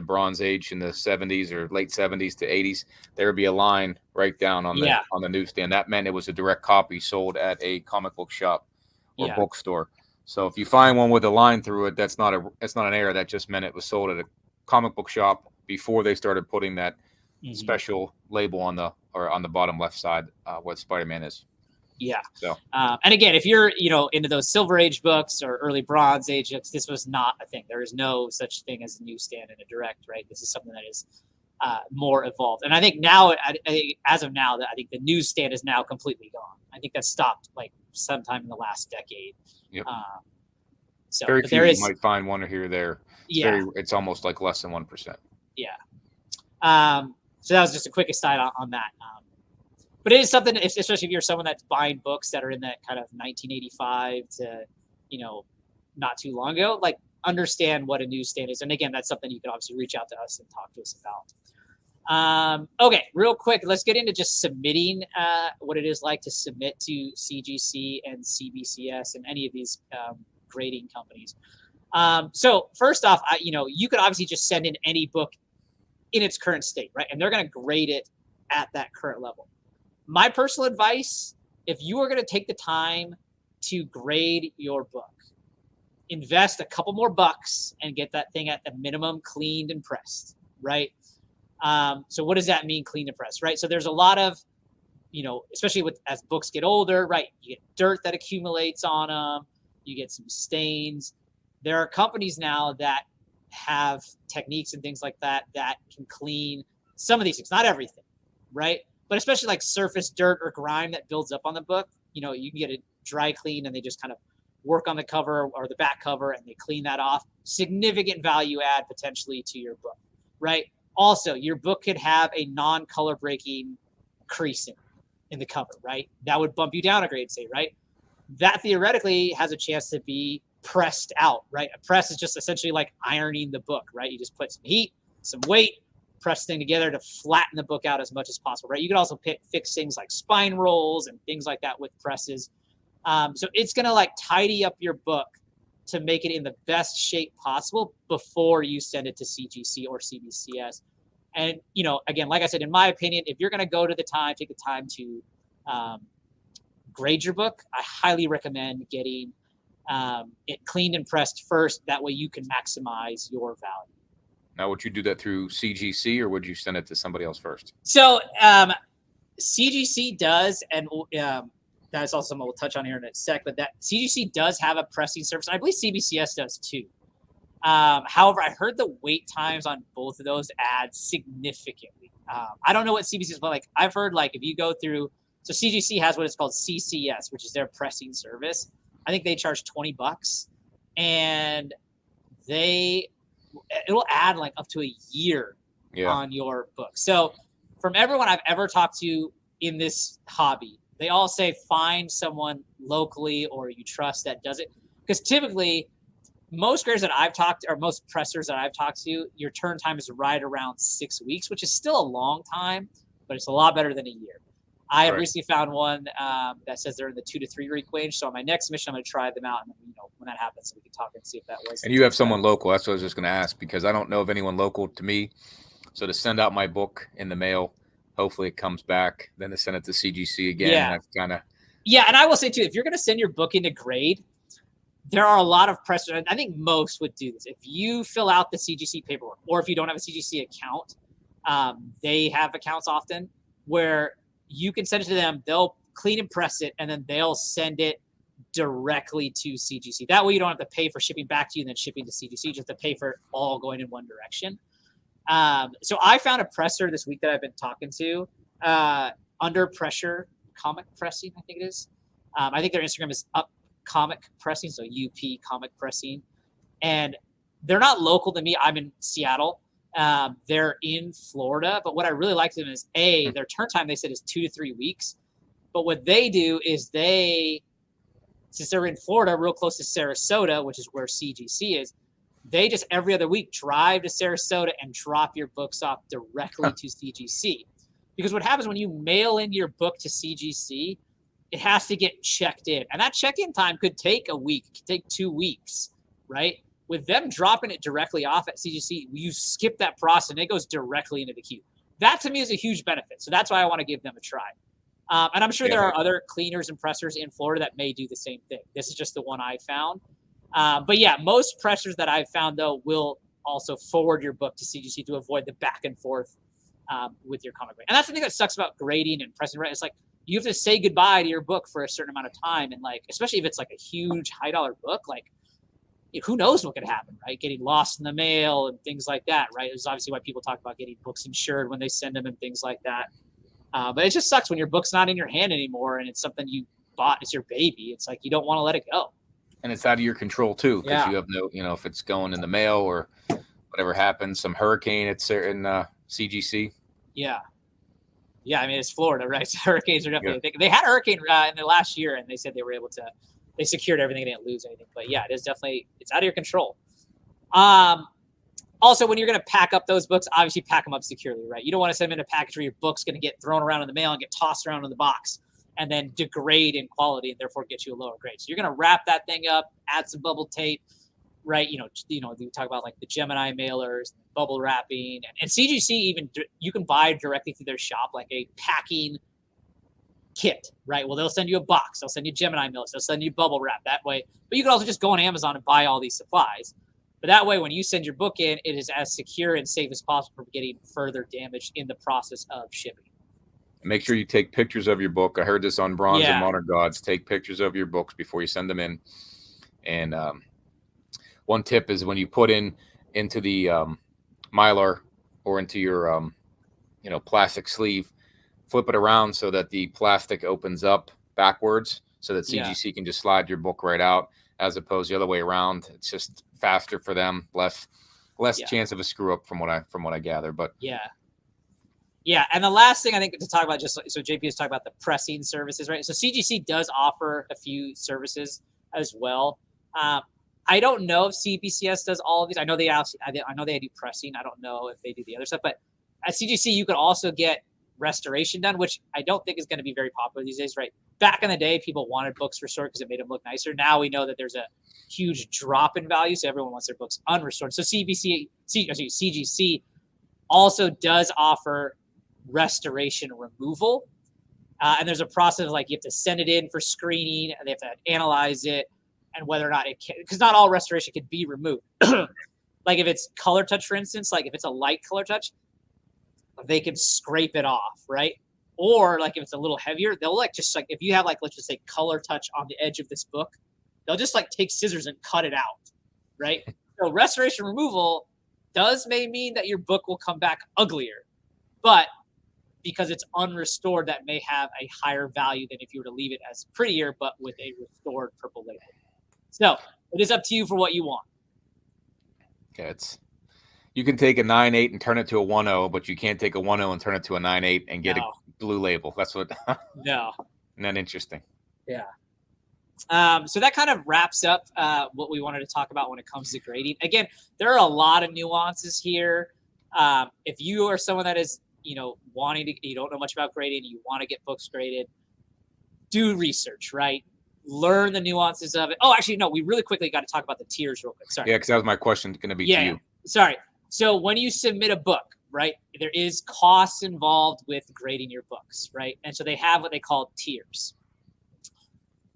S1: Bronze Age in the 70s or late 70s to 80s, there would be a line right down on the newsstand. That meant it was a direct copy sold at a comic book shop or bookstore. So if you find one with a line through it, that's not an error. That just meant it was sold at a comic book shop before they started putting that special label on the bottom left side where Spider-Man is.
S2: Yeah.
S1: So,
S2: and again, if you're, into those Silver Age books or early Bronze Age books, this was not a thing. There is no such thing as a newsstand and a direct, right? This is something that is more evolved. And I think now, as of now, I think the newsstand is now completely gone. I think that stopped like sometime in the last decade.
S1: Yep.
S2: So
S1: very few you might find one or here or there. It's almost like less than 1%.
S2: Yeah. So that was just a quick aside on that. But it is something, especially if you're someone that's buying books that are in that kind of 1985 to, not too long ago, like understand what a newsstand is. And again, that's something you can obviously reach out to us and talk to us about. Okay, real quick, let's get into just submitting what it is like to submit to CGC and CBCS and any of these grading companies. So first off, you could obviously just send in any book in its current state, right? And they're going to grade it at that current level. My personal advice, if you are going to take the time to grade your book, invest a couple more bucks and get that thing at the minimum cleaned and pressed, right? So what does that mean, cleaned and pressed, right? So there's a lot of, especially as books get older, right? You get dirt that accumulates on them. You get some stains. There are companies now that have techniques and things like that can clean some of these things, not everything, right? But especially like surface dirt or grime that builds up on the book, you can get it dry clean and they just kind of work on the cover or the back cover and they clean that off. Significant value add potentially to your book, right? Also, your book could have a non-color breaking creasing in the cover, right? That would bump you down a grade, say, right? That theoretically has a chance to be pressed out, right? A press is just essentially like ironing the book, right? You just put some heat, some weight, press the thing together to flatten the book out as much as possible, right? You could also fix things like spine rolls and things like that with presses. So it's going to like tidy up your book to make it in the best shape possible before you send it to CGC or CBCS. And, again, like I said, in my opinion, if you're going to go to take the time to grade your book, I highly recommend getting it cleaned and pressed first. That way you can maximize your value.
S1: Now, would you do that through CGC or would you send it to somebody else first?
S2: So CGC does, and that's also something we'll touch on here in a sec, but that CGC does have a pressing service. I believe CBCS does too. However, I heard the wait times on both of those add significantly. I don't know what CBCS is, but like I've heard like if you go through, so CGC has what is called CCS, which is their pressing service. I think they charge $20 and it'll add like up to a year on your book. So from everyone I've ever talked to in this hobby, they all say find someone locally or you trust that does it. Because typically most graders that I've talked or most pressers that I've talked to, your turn time is right around 6 weeks, which is still a long time, but it's a lot better than a year. I have recently found one that says they're in the 2 to 3 week range. So on my next mission, I'm going to try them out. And when that happens, we can talk and see if that was.
S1: And you have someone local. That's what I was just going to ask, because I don't know of anyone local to me. So to send out my book in the mail, hopefully it comes back, then to send it to CGC again.
S2: Yeah.
S1: That's kind of.
S2: Yeah. And I will say too, if you're going to send your book into grade, there are a lot of pressers, and I think most would do this. If you fill out the CGC paperwork, or if you don't have a CGC account, they have accounts often where you can send it to them. They'll clean and press it, and then they'll send it directly to CGC. That way you don't have to pay for shipping back to you and then shipping to CGC. You just have to pay for it all going in one direction. So I found a presser this week that I've been talking to, Under Pressure Comic Pressing, I think it is. I think their Instagram is Up Comic Pressing, so UP Comic Pressing. And they're not local to me. I'm in Seattle. They're in Florida, but what I really like them is their turn time, they said, is 2 to 3 weeks. But what they do is since they're in Florida, real close to Sarasota, which is where CGC is, they just every other week drive to Sarasota and drop your books off directly to CGC. Because what happens when you mail in your book to CGC, it has to get checked in. And that check-in time could take a week, could take 2 weeks, right? With them dropping it directly off at CGC, you skip that process and it goes directly into the queue. That to me is a huge benefit. So that's why I want to give them a try. And I'm sure there are other cleaners and pressers in Florida that may do the same thing. This is just the one I found. But yeah, most pressers that I've found, though, will also forward your book to CGC to avoid the back and forth with your comic book. And that's the thing that sucks about grading and pressing, right? It's like you have to say goodbye to your book for a certain amount of time. And like, especially if it's like a huge $high book, like who knows what could happen, right? Getting lost in the mail and things like that, right? It's obviously why people talk about getting books insured when they send them and things like that. But it just sucks when your book's not in your hand anymore and it's something you bought, it's your baby. It's like you don't want to let it go.
S1: And it's out of your control too, because you have no, if it's going in the mail or whatever happens, some hurricane, it's in CGC.
S2: Yeah. Yeah, I mean, it's Florida, right? So hurricanes are definitely a thing. They had a hurricane in the last year, and they said they were able to, they secured everything, they didn't lose anything. But yeah, it is definitely, it's out of your control. Also, when you're going to pack up those books, obviously pack them up securely, right? You don't want to send them in a package where your book's going to get thrown around in the mail and get tossed around in the box and then degrade in quality and therefore get you a lower grade. So you're going to wrap that thing up, add some bubble tape, right? You know, we talk about like the Gemini mailers, bubble wrapping, and CGC even, you can buy directly through their shop like a packing kit, right? Well, they'll send you a box, they'll send you Gemini mailers, they'll send you bubble wrap that way. But you can also just go on Amazon and buy all these supplies. But that way, when you send your book in, it is as secure and safe as possible from getting further damage in the process of shipping.
S1: Make sure you take pictures of your book. I heard this on Bronze and Modern Gods. Take pictures of your books before you send them in. And one tip is when you put in into the Mylar or into your plastic sleeve, flip it around so that the plastic opens up backwards so that
S2: Yeah.
S1: CGC can just slide your book right out, as opposed to the other way around. It's just faster for them, less
S2: Yeah.
S1: chance of a screw up from what I gather. But
S2: yeah, and the last thing I think to talk about, just so JP is talking about the pressing services, right? So CGC does offer a few services as well. I don't know if CBCS does all of these. I know they do pressing. I don't know if they do the other stuff, but at CGC you could also get restoration done, which I don't think is going to be very popular these days, right? Back in the day, people wanted books restored because it made them look nicer. Now we know that there's a huge drop in value, so everyone wants their books unrestored. So CGC also does offer restoration removal. And there's a process of, like, you have to send it in for screening and they have to analyze it and whether or not it can, because not all restoration can be removed. Like if it's color touch, for instance, like if it's a light color touch, they can scrape it off, right? Or like if it's a little heavier, they'll like just like, if you have like, let's just say color touch on the edge of this book, they'll just like take scissors and cut it out, right? So restoration removal may mean that your book will come back uglier, but because it's unrestored, that may have a higher value than if you were to leave it as prettier, but with a restored purple label. So it is up to you for what you want.
S1: Yeah, you can take a 9.8 and turn it to a 1.0, but you can't take a 1.0 and turn it to a 9.8 and get a blue label. That's what.
S2: No.
S1: Not interesting.
S2: Yeah. So that kind of wraps up what we wanted to talk about when it comes to grading. Again, there are a lot of nuances here. If you are someone that is, you don't know much about grading, you want to get books graded, do research, right? Learn the nuances of it. Oh, actually, no, we really quickly got to talk about the tiers real quick. Sorry.
S1: Yeah, because that was my question going to be to you.
S2: Sorry. So when you submit a book, right, there is costs involved with grading your books, right? And so they have what they call tiers.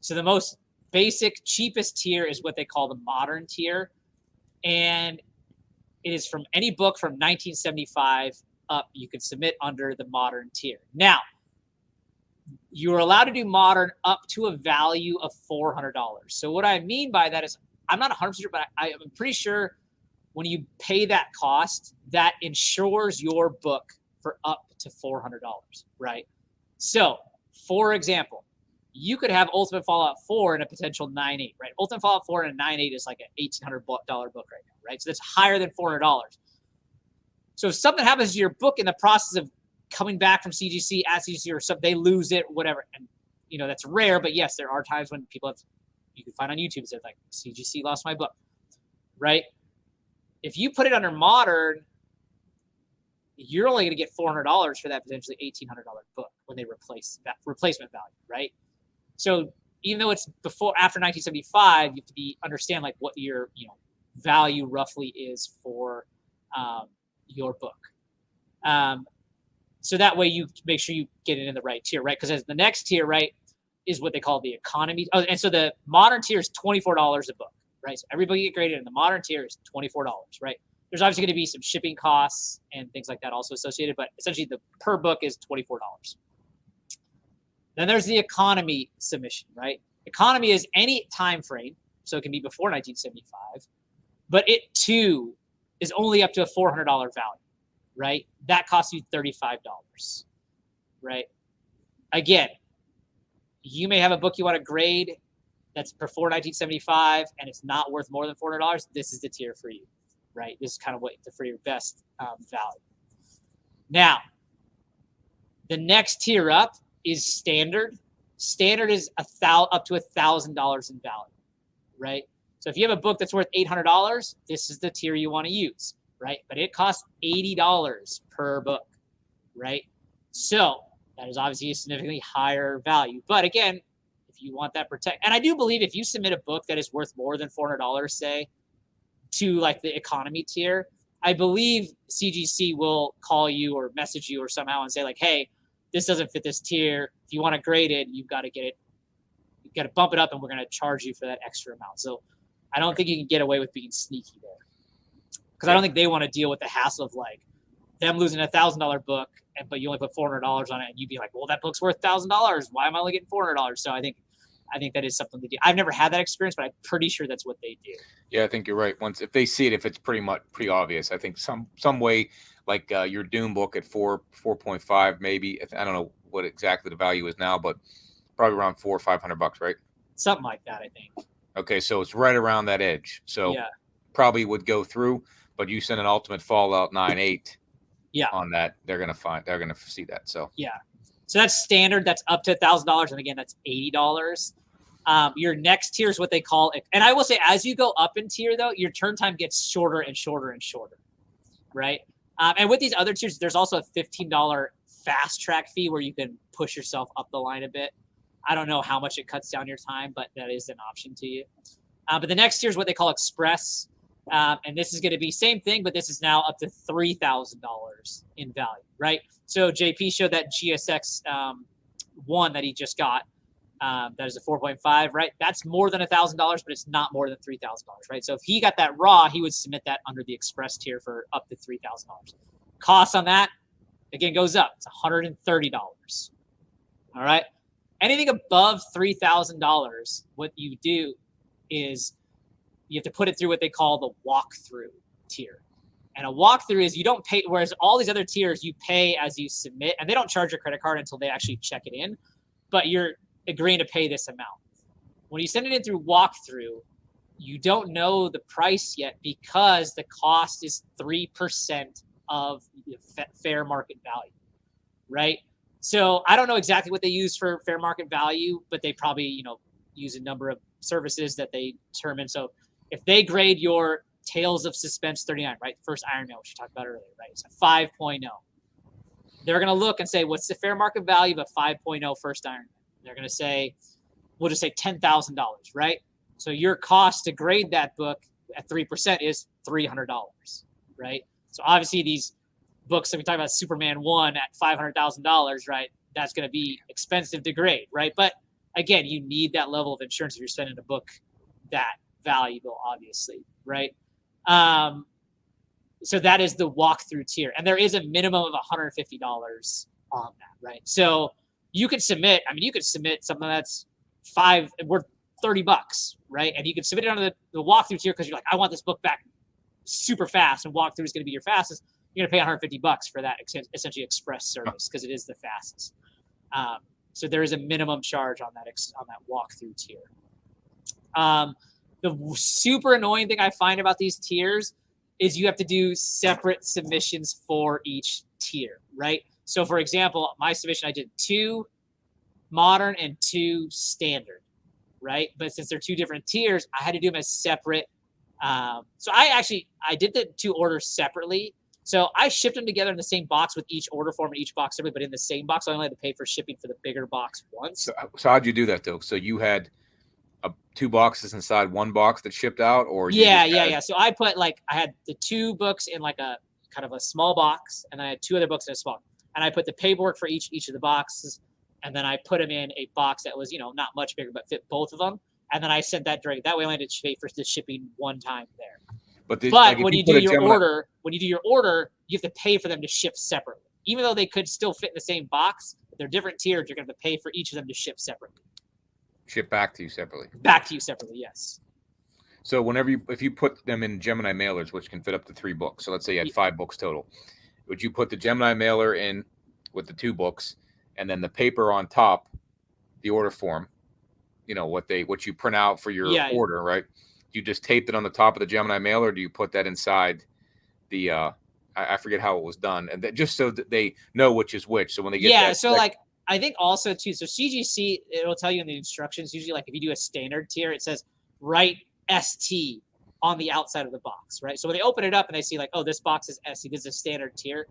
S2: So the most basic, cheapest tier is what they call the modern tier. And it is from any book from 1975 up, you can submit under the modern tier. Now, you're allowed to do modern up to a value of $400. So what I mean by that is, I'm not 100% sure, but I'm pretty sure when you pay that cost, that insures your book for up to $400, right? So, for example, you could have Ultimate Fallout 4 in a potential 9.8, right? Ultimate Fallout 4 in a 9.8 is like an $1,800 book right now, right? So that's higher than $400. So if something happens to your book in the process of coming back from CGC at CGC or something, they lose it, whatever. And, that's rare, but yes, there are times when you can find on YouTube, it's like, CGC lost my book, right? If you put it under modern, you're only going to get $400 for that potentially $1,800 book when they replace that replacement value, right? So even though it's after 1975, you have to understand like what your value roughly is for your book. So that way you make sure you get it in the right tier, right? Because the next tier, right, is what they call the economy. Oh, and so the modern tier is $24 a book, right? So everybody get graded, and the modern tier is $24, right? There's obviously going to be some shipping costs and things like that also associated, but essentially the per book is $24. Then there's the economy submission, right? Economy is any time frame, so it can be before 1975, but it too is only up to a $400 value, right? That costs you $35, right? Again, you may have a book you want to grade that's before 1975 and it's not worth more than $400. This is the tier for you, right? This is kind of for your best value. Now, the next tier up is standard. Standard is up to $1,000 in value, right? So if you have a book that's worth $800, this is the tier you want to use, right? But it costs $80 per book, right? So that is obviously a significantly higher value. But again, if you want that and I do believe if you submit a book that is worth more than $400, say, to like the economy tier, I believe CGC will call you or message you or somehow and say like, hey, this doesn't fit this tier. If you want to grade it, you've got to get it. You've got to bump it up, and we're going to charge you for that extra amount. So I don't think you can get away with being sneaky there, because I don't think they want to deal with the hassle of like them losing $1,000 book, but you only put $400 on it, and you'd be like, well, that book's worth $1,000. Why am I only getting $400? So I think I think that is something they do. I've never had that experience, but I'm pretty sure that's what they do.
S1: Yeah, I think you're right. If they see it, if it's pretty obvious, I think some way, like your Doom book at 4.5, maybe. I don't know what exactly the value is now, but probably around $400 or $500, right?
S2: Something like that, I think.
S1: Okay, so it's right around that edge. So
S2: yeah,
S1: probably would go through, but you send an Ultimate Fallout 9.8
S2: yeah,
S1: on that, they're gonna see that. So
S2: yeah. So that's standard. That's up to $1,000, and again, that's $80. Your next tier is what they call it. And I will say, as you go up in tier, though, your turn time gets shorter and shorter and shorter, right? And with these other tiers, there's also a $15 fast track fee where you can push yourself up the line a bit. I don't know how much it cuts down your time, but that is an option to you. But the next tier is what they call express. And this is going to be same thing, but this is now up to $3,000 in value, right? So JP showed that GSX one that he just got. That is a 4.5, right? That's more than $1,000, but it's not more than $3,000, right? So if he got that raw, he would submit that under the express tier for up to $3,000. Cost on that, again, goes up. It's $130. All right. Anything above $3,000, what you do is you have to put it through what they call the walkthrough tier. And a walkthrough is you don't pay, whereas all these other tiers, you pay as you submit, and they don't charge your credit card until they actually check it in, but you're agreeing to pay this amount. When you send it in through walkthrough, you don't know the price yet because the cost is 3% of the fair market value, right? So I don't know exactly what they use for fair market value, but they probably, use a number of services that they determine. So if they grade your Tales of Suspense 39, right? First Iron Man, which you talked about earlier, right? It's a 5.0. They're going to look and say, what's the fair market value of a 5.0 First Iron Man? They're going to say, we'll just say $10,000, right? So your cost to grade that book at 3% is $300, right? So obviously these books that we talk about, Superman 1 at $500,000, right? That's going to be expensive to grade, right? But again, you need that level of insurance if you're sending a book that valuable, obviously, right? So that is the walkthrough tier. And there is a minimum of $150 on that, right? So you could submit, something that's worth $30, right? And you can submit it on the walkthrough tier because you're like, I want this book back super fast, and walkthrough is going to be your fastest. You're going to pay $150 for that essentially express service because it is the fastest. So there is a minimum charge on that walkthrough tier. The super annoying thing I find about these tiers is you have to do separate submissions for each tier, right? So for example, my submission, I did 2 modern and 2 standard, right? But since they're 2 different tiers, I had to do them as separate. So I did the 2 orders separately. So I shipped them together in the same box with each order form and each box separately, but in the same box. So I only had to pay for shipping for the bigger box once.
S1: So how'd you do that though? So you had 2 boxes inside one box that shipped out, or
S2: yeah. So I put I had the 2 books in like a kind of a small box, and then I had 2 other books in a small. And I put the paperwork for each of the boxes, and then I put them in a box that was not much bigger but fit both of them. And then I sent that direct. That way, I only had to pay for the shipping one time there. But when you do your order, you have to pay for them to ship separately. Even though they could still fit in the same box, if they're different tiers, you're going to have to pay for each of them to ship separately.
S1: Ship back to you separately.
S2: Back to you separately, yes.
S1: So if you put them in Gemini mailers, which can fit up to 3 books, so let's say you had 5 books total, would you put the Gemini mailer in with the 2 books, and then the paper on top, the order form, what you print out for your order, right? You just taped it on the top of the Gemini mailer, or do you put that inside the I forget how it was done, and just so that they know which is which. So when they get
S2: I think also too, so CGC, it'll tell you in the instructions, usually if you do a standard tier, it says write ST on the outside of the box, right? So when they open it up and they see this box is ST, this is a standard tier,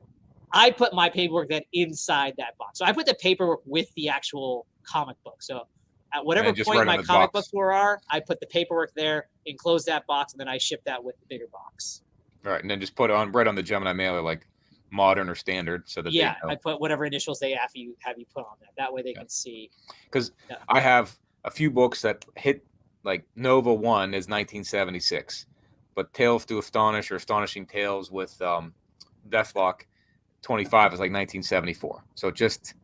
S2: I put my paperwork then inside that box. So I put the paperwork with the actual comic book. So at whatever point my comic books are, I put the paperwork there, enclose that box, and then I ship that with the bigger box.
S1: All right, and then just put it on right on the Gemini mailer, like modern or standard, so that they know.
S2: I put whatever initials they have you put on that. That way they can see.
S1: Because I have a few books that hit Nova 1 is 1976, but Tales to Astonish or Astonishing Tales with Deathlock 25 is 1974. So just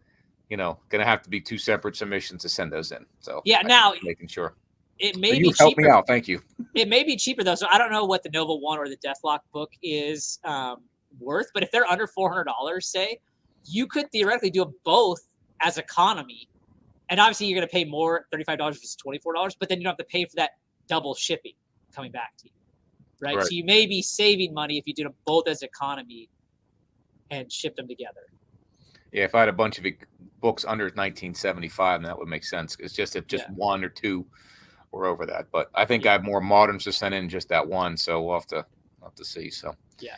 S1: going to have to be 2 separate submissions to send those in. So
S2: yeah, now
S1: making sure.
S2: it
S1: But
S2: may be
S1: you've helped me
S2: cheaper.
S1: out. Thank you.
S2: It may be cheaper though, so I don't know what the Nova One or the Deathlock book is worth. But if they're under $400, say, you could theoretically do them both as economy, and obviously you're going to pay more, $35 versus $24. But then you don't have to pay for that double shipping coming back to you, right? So you may be saving money if you did them both as economy and shipped them together.
S1: Yeah, if I had a bunch of books under 1975, then that would make sense. It's just if just one or two were over that. But I think I have more moderns to send in just that one, so we'll have to see. So
S2: yeah.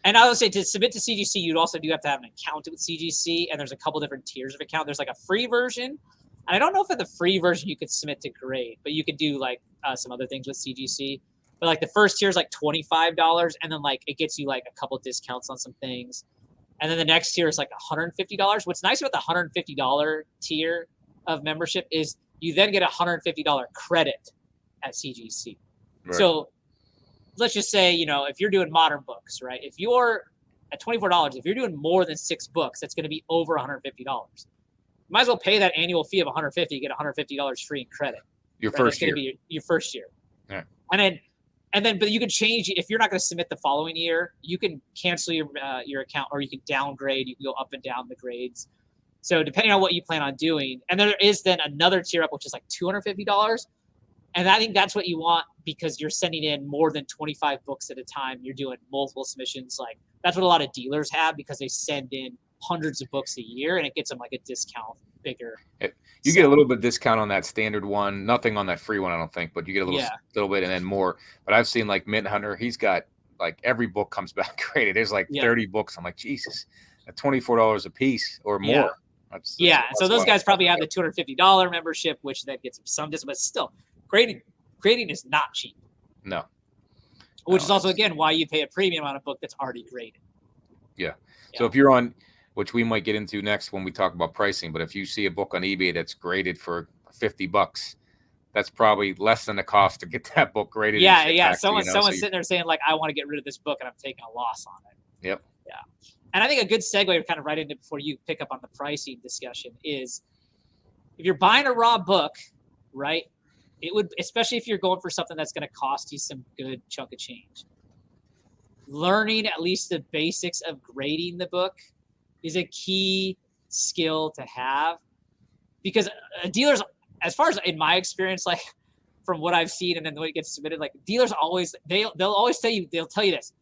S2: And I would say to submit to CGC, you'd also do have to have an account with CGC, and there's a couple different tiers of account. There's like a free version, and I don't know if in the free version you could submit to grade, but you could do like some other things with CGC. But like the first tier is like $25, and then like it gets you like a couple discounts on some things. And then the next tier is like $150. What's nice about the $150 tier of membership is you then get a $150 credit at CGC. Right. So let's just say, if you're doing modern books, right? If you're at $24, if you're doing more than 6 books, that's going to be over $150. You might as well pay that annual fee of $150, get $150 free in credit.
S1: Your first year.
S2: That's going to be your first year.
S1: Yeah.
S2: And then, but you can change if you're not going to submit the following year. You can cancel your account, or you can downgrade. You can go up and down the grades. So depending on what you plan on doing, and there is then another tier up, which is like $250, and I think that's what you want because you're sending in more than 25 books at a time. You're doing multiple submissions. Like that's what a lot of dealers have because they send in hundreds of books a year, and it gets them like a discount bigger.
S1: You get a little bit of discount on that standard one, nothing on that free one, I don't think, but you get a little bit and then more. But I've seen like Mint Hunter, he's got like every book comes back graded. There's like 30 books. I'm like, Jesus, at $24 a piece or more. That's
S2: so those guys probably have the $250 membership, which then gets them some discount, but still grading is not cheap.
S1: No.
S2: Which is also, again, why you pay a premium on a book that's already graded.
S1: Yeah. So if you're on, which we might get into next when we talk about pricing, but if you see a book on eBay that's graded for $50, that's probably less than the cost to get that book graded.
S2: Someone's sitting there saying like, I want to get rid of this book and I'm taking a loss on it.
S1: Yep.
S2: Yeah. And I think a good segue kind of right into before you pick up on the pricing discussion is if you're buying a raw book, right, it would, especially if you're going for something that's going to cost you some good chunk of change, learning at least the basics of grading the book is a key skill to have, because dealers, as far as in my experience, like from what I've seen and then when it gets submitted, like dealers always, they'll always tell you this,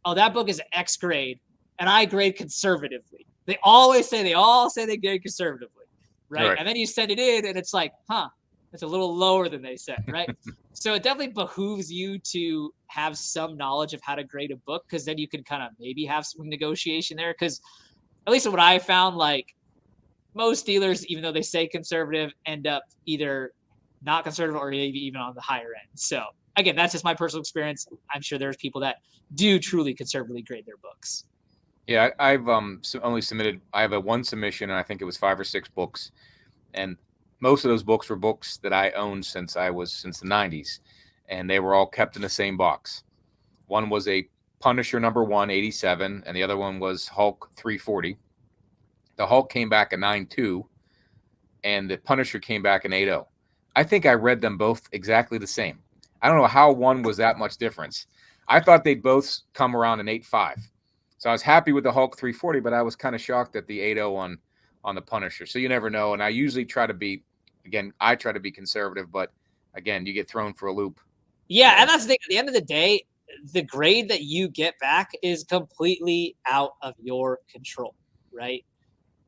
S2: oh, that book is X grade and I grade conservatively. They all say they grade conservatively, right? And then you send it in and it's like, it's a little lower than they said, right? So it definitely behooves you to have some knowledge of how to grade a book, because then you can kind of maybe have some negotiation there. Because at least what I found, like most dealers, even though they say conservative, end up either not conservative or maybe even on the higher end. So again, that's just my personal experience. I'm sure there's people that do truly conservatively grade their books.
S1: Yeah, I've only submitted. I have one submission, and I think it was 5 or 6 books, and most of those books were books that I owned since the 90s, and they were all kept in the same box. One was a Punisher #1, 87, and the other one was Hulk 340. The Hulk came back a 9.2, and the Punisher came back an 8.0. I think I read them both exactly the same. I don't know how one was that much difference. I thought they'd both come around an 8.5. So I was happy with the Hulk 340, but I was kind of shocked at the 8.0 on the Punisher. So you never know. And I usually try to be conservative, but again, you get thrown for a loop.
S2: Yeah, and that's the thing. At the end of the day, the grade that you get back is completely out of your control, right?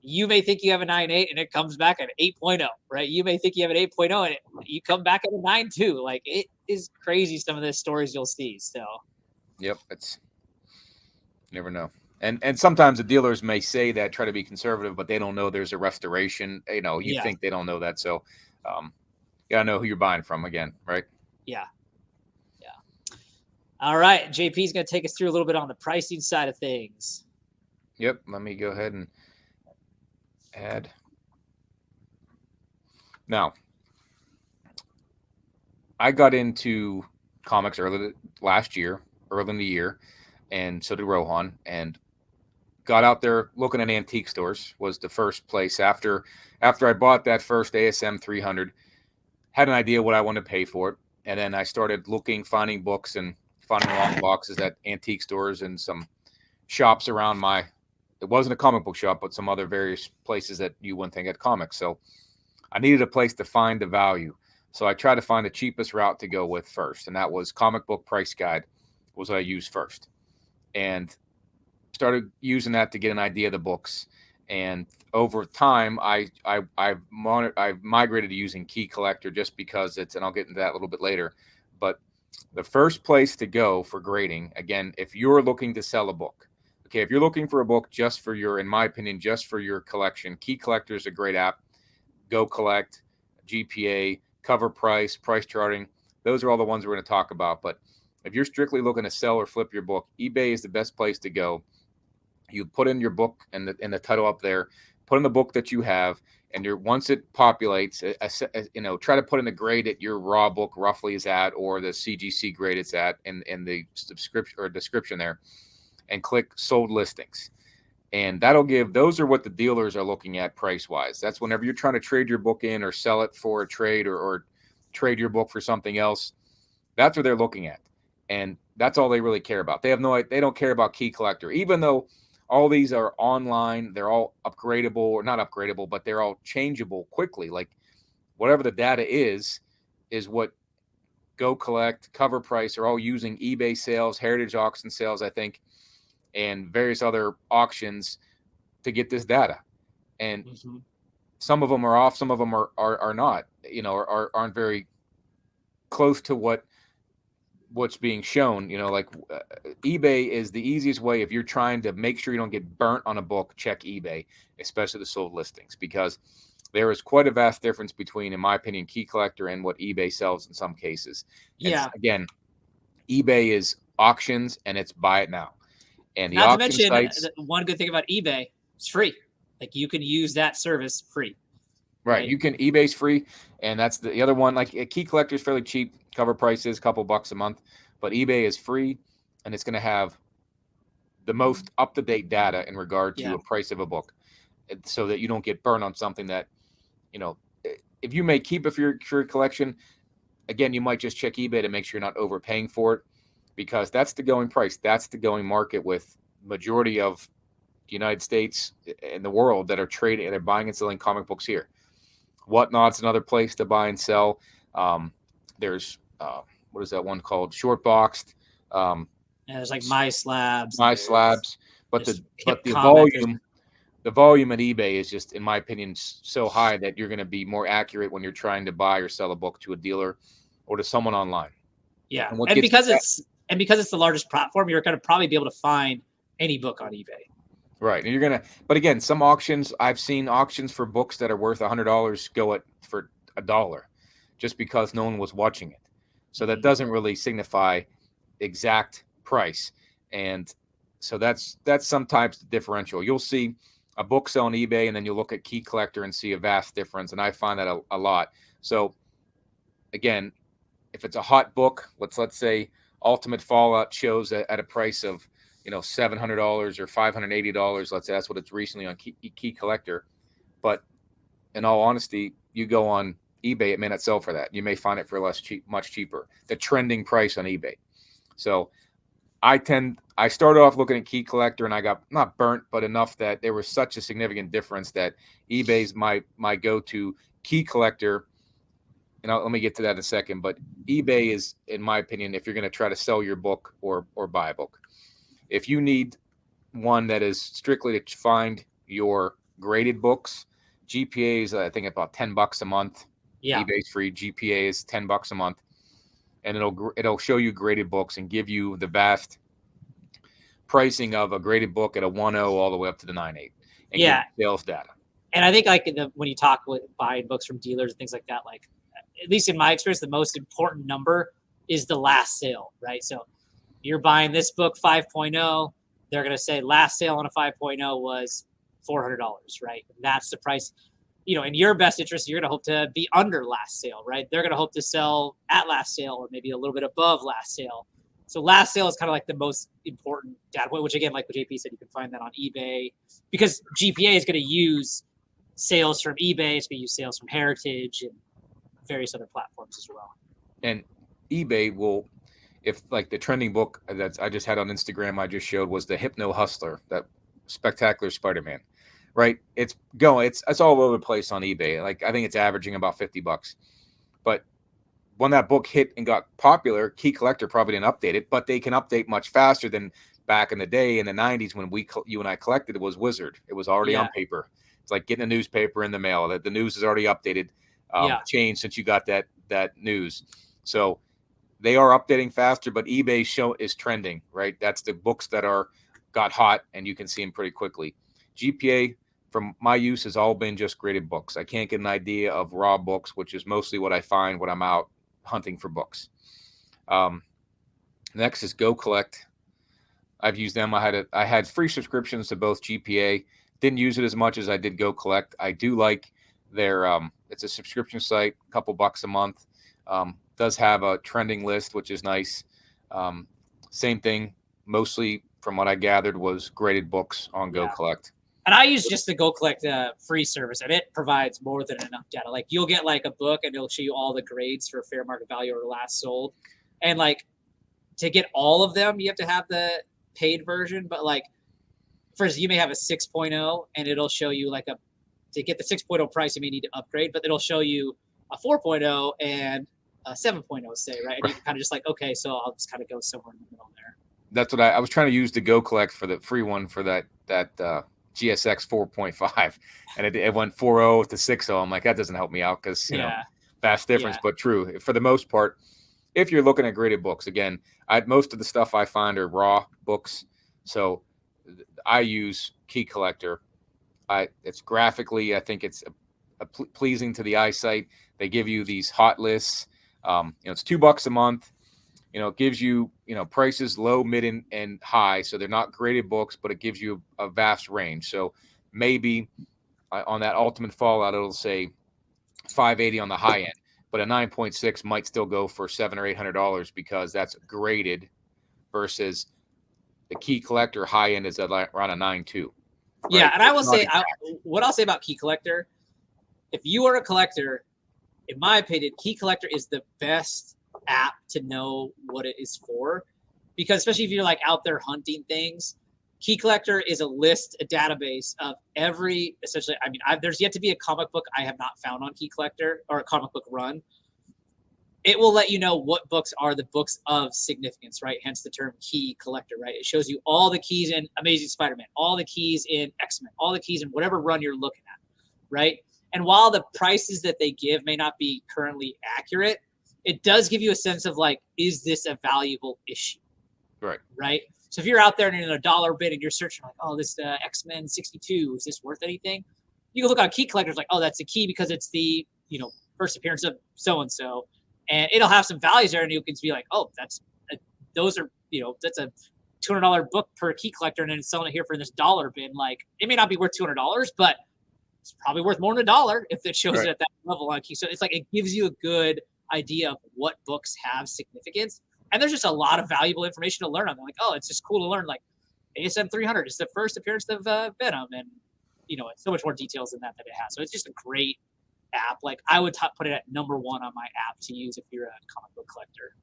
S2: You may think you have a 9.8 and it comes back at 8.0, right? You may think you have an 8.0 and you come back at a 9.2. Like, it is crazy, some of the stories you'll see. So,
S1: yep, it's never know. And sometimes the dealers may say that, try to be conservative, but they don't know there's a restoration. You think they don't know that. So you got to know who you're buying from again, right?
S2: Yeah. All right. JP is going to take us through a little bit on the pricing side of things.
S1: Yep. Let me go ahead and add. Now, I got into comics early in the year, and so did Rohan. And got out there looking at antique stores was the first place. After I bought that first ASM 300, had an idea what I wanted to pay for it, and then I started looking, finding books and finding long boxes at antique stores and some shops around my. It wasn't a comic book shop, but some other various places that you wouldn't think had comics. So I needed a place to find the value. So I tried to find the cheapest route to go with first, and that was Comic Book Price Guide was what I used first. And started using that to get an idea of the books. And over time, I've migrated to using Key Collector just because it's, and I'll get into that a little bit later. But the first place to go for grading, again, if you're looking to sell a book, okay, if you're looking for a book just for your, in my opinion, just for your collection, Key Collector is a great app. Go Collect, GPA, Cover Price, Price Charting. Those are all the ones we're going to talk about. But if you're strictly looking to sell or flip your book, eBay is the best place to go. You put in your book and the title up there, put in the book that you have, and once it populates, try to put in the grade that your raw book roughly is at, or the CGC grade it's at, in the subscription or description there, and click sold listings. And that'll give, those are what the dealers are looking at price wise. That's whenever you're trying to trade your book in or sell it for a trade, or trade your book for something else, that's what they're looking at. And that's all they really care about. They don't care about Key Collector, even though all these are online. They're all upgradable, or not upgradable, but they're all changeable quickly. Like whatever the data is what Go Collect, Cover Price are all using eBay sales, Heritage Auction sales, I think, and various other auctions to get this data. And some of them are off, some of them are not, aren't very close to what's being shown. Like eBay is the easiest way. If you're trying to make sure you don't get burnt on a book, check eBay, especially the sold listings, because there is quite a vast difference between, in my opinion, Key Collector and what eBay sells in some cases.
S2: Yeah.
S1: And again, eBay is auctions and it's buy it now. And the
S2: not to
S1: auction
S2: mention,
S1: sites,
S2: one good thing about eBay, it's free. Like you can use that service free.
S1: right? You can, eBay's free, and that's the other one. Like a Key Collector is fairly cheap. Cover Price is a couple bucks a month, but eBay is free, and it's going to have the most up-to-date data in regard to a price of a book, so that you don't get burned on something that, if you may keep it for your collection, again, you might just check eBay to make sure you're not overpaying for it, because that's the going price. That's the going market with majority of the United States and the world that are trading, they're buying and selling comic books here. Whatnot's another place to buy and sell. There's what is that one called? Short Boxed.
S2: There's like My Slabs.
S1: But the volume at eBay is just, in my opinion, so high that you're going to be more accurate when you're trying to buy or sell a book to a dealer or to someone online.
S2: Yeah, and because it's the largest platform, you're going to probably be able to find any book on eBay.
S1: Right, and but again, some auctions, I've seen auctions for books that are worth $100 go for $1, just because no one was watching it. So that doesn't really signify exact price, and so that's sometimes the differential. You'll see a book sell on eBay, and then you'll look at Key Collector and see a vast difference, and I find that a lot. So again, if it's a hot book, let's say Ultimate Fallout shows at a price of $700 or $580. Let's say that's what it's recently on Key Collector. But in all honesty, you go on eBay, it may not sell for that. You may find it for much cheaper. The trending price on eBay. So I started off looking at Key Collector, and I got not burnt, but enough that there was such a significant difference that eBay's my go-to. Key Collector. And let me get to that in a second. But eBay is, in my opinion, if you're going to try to sell your book or buy a book. If you need one that is strictly to find your graded books, GPA is, I think, about $10 a month.
S2: Yeah.
S1: eBay's free. GPA is $10 a month, and it'll show you graded books and give you the vast pricing of a graded book at a 1.0 all the way up to the 9.8. And give sales data.
S2: And I think when you talk with buying books from dealers and things like that, like at least in my experience, the most important number is the last sale, right? So you're buying this book 5.0, they're going to say last sale on a 5.0 was $400, right? And that's the price. In your best interest, you're going to hope to be under last sale, right? They're going to hope to sell at last sale or maybe a little bit above last sale. So last sale is kind of like the most important data point, which again, like what JP said, you can find that on eBay because GPA is going to use sales from eBay. It's going to use sales from Heritage and various other platforms as well.
S1: And eBay will, if like the trending book that I just had on Instagram, I just showed was the Hypno Hustler, that spectacular Spider-Man, right? It's all over the place on eBay. Like I think it's averaging about $50, but when that book hit and got popular, Key Collector probably didn't update it, but they can update much faster than back in the day in the 90s when you and I collected. It was Wizard. It was already on paper. It's like getting a newspaper in the mail. That the news is already updated, changed since you got that news. So they are updating faster, but eBay is trending, right? That's the books that got hot, and you can see them pretty quickly. GPA, from my use, has all been just graded books. I can't get an idea of raw books, which is mostly what I find when I'm out hunting for books. Next is Go Collect. I've used them. I had free subscriptions to both GPA. Didn't use it as much as I did Go Collect. I do like their it's a subscription site, a couple bucks a month. Does have a trending list, which is nice. Same thing, mostly from what I gathered, was graded books on Go Collect.
S2: And I use just the Go Collect free service, and it provides more than enough data. Like you'll get like a book, and it'll show you all the grades for fair market value or last sold. And like to get all of them, you have to have the paid version. But like, first, you may have a 6.0, and it'll show you like to get the 6.0 price, you may need to upgrade, but it'll show you a 4.0 and a 7.0, say, right? And you can kind of just like, okay, so I'll just kind of go somewhere in the middle there.
S1: That's what I was trying to use the Go Collect for the free one for that GSX 4.5, and it went 4.0 to 6.0. I'm like, that doesn't help me out because you know, vast difference, but true. For the most part, if you're looking at graded books, again, most of the stuff I find are raw books, so I use Key Collector. It's graphically, I think it's pleasing to the eyesight. They give you these hot lists. It's $2 a month. It gives you, prices low, mid, and high. So they're not graded books, but it gives you a vast range. So maybe on that Ultimate Fallout, it'll say $580 on the high end, but a 9.6 might still go for $700 or $800 because that's graded versus the Key Collector high end is around a 9.2. Right?
S2: Yeah, and I will say, what I'll say about Key Collector, if you are a collector, in my opinion, Key Collector is the best app to know what it is for, because especially if you're like out there hunting things, Key Collector is a database of every, essentially, I mean, there's yet to be a comic book I have not found on Key Collector or a comic book run. It will let you know what books are the books of significance, right? Hence the term Key Collector, right? It shows you all the keys in Amazing Spider-Man, all the keys in X-Men, all the keys in whatever run you're looking at, right? And while the prices that they give may not be currently accurate, it does give you a sense of like, is this a valuable issue?
S1: Right.
S2: Right. So if you're out there and in a dollar bid and you're searching like, oh, this X-Men 62, is this worth anything? You can look on Key Collectors like, oh, that's a key because it's the, first appearance of so-and-so. And it'll have some values there, and you can be like, oh, that's a $200 book per Key Collector, and then it's selling it here for this dollar bin. Like, it may not be worth $200, but it's probably worth more than $1 if it shows it at that level on Key. So it's like it gives you a good idea of what books have significance, and there's just a lot of valuable information to learn on them. Like, oh, it's just cool to learn. Like, ASM 300 is the first appearance of Venom, and it's so much more details than that it has. So it's just a great app. Like, I would put it at number one on my app to use if you're a comic book collector.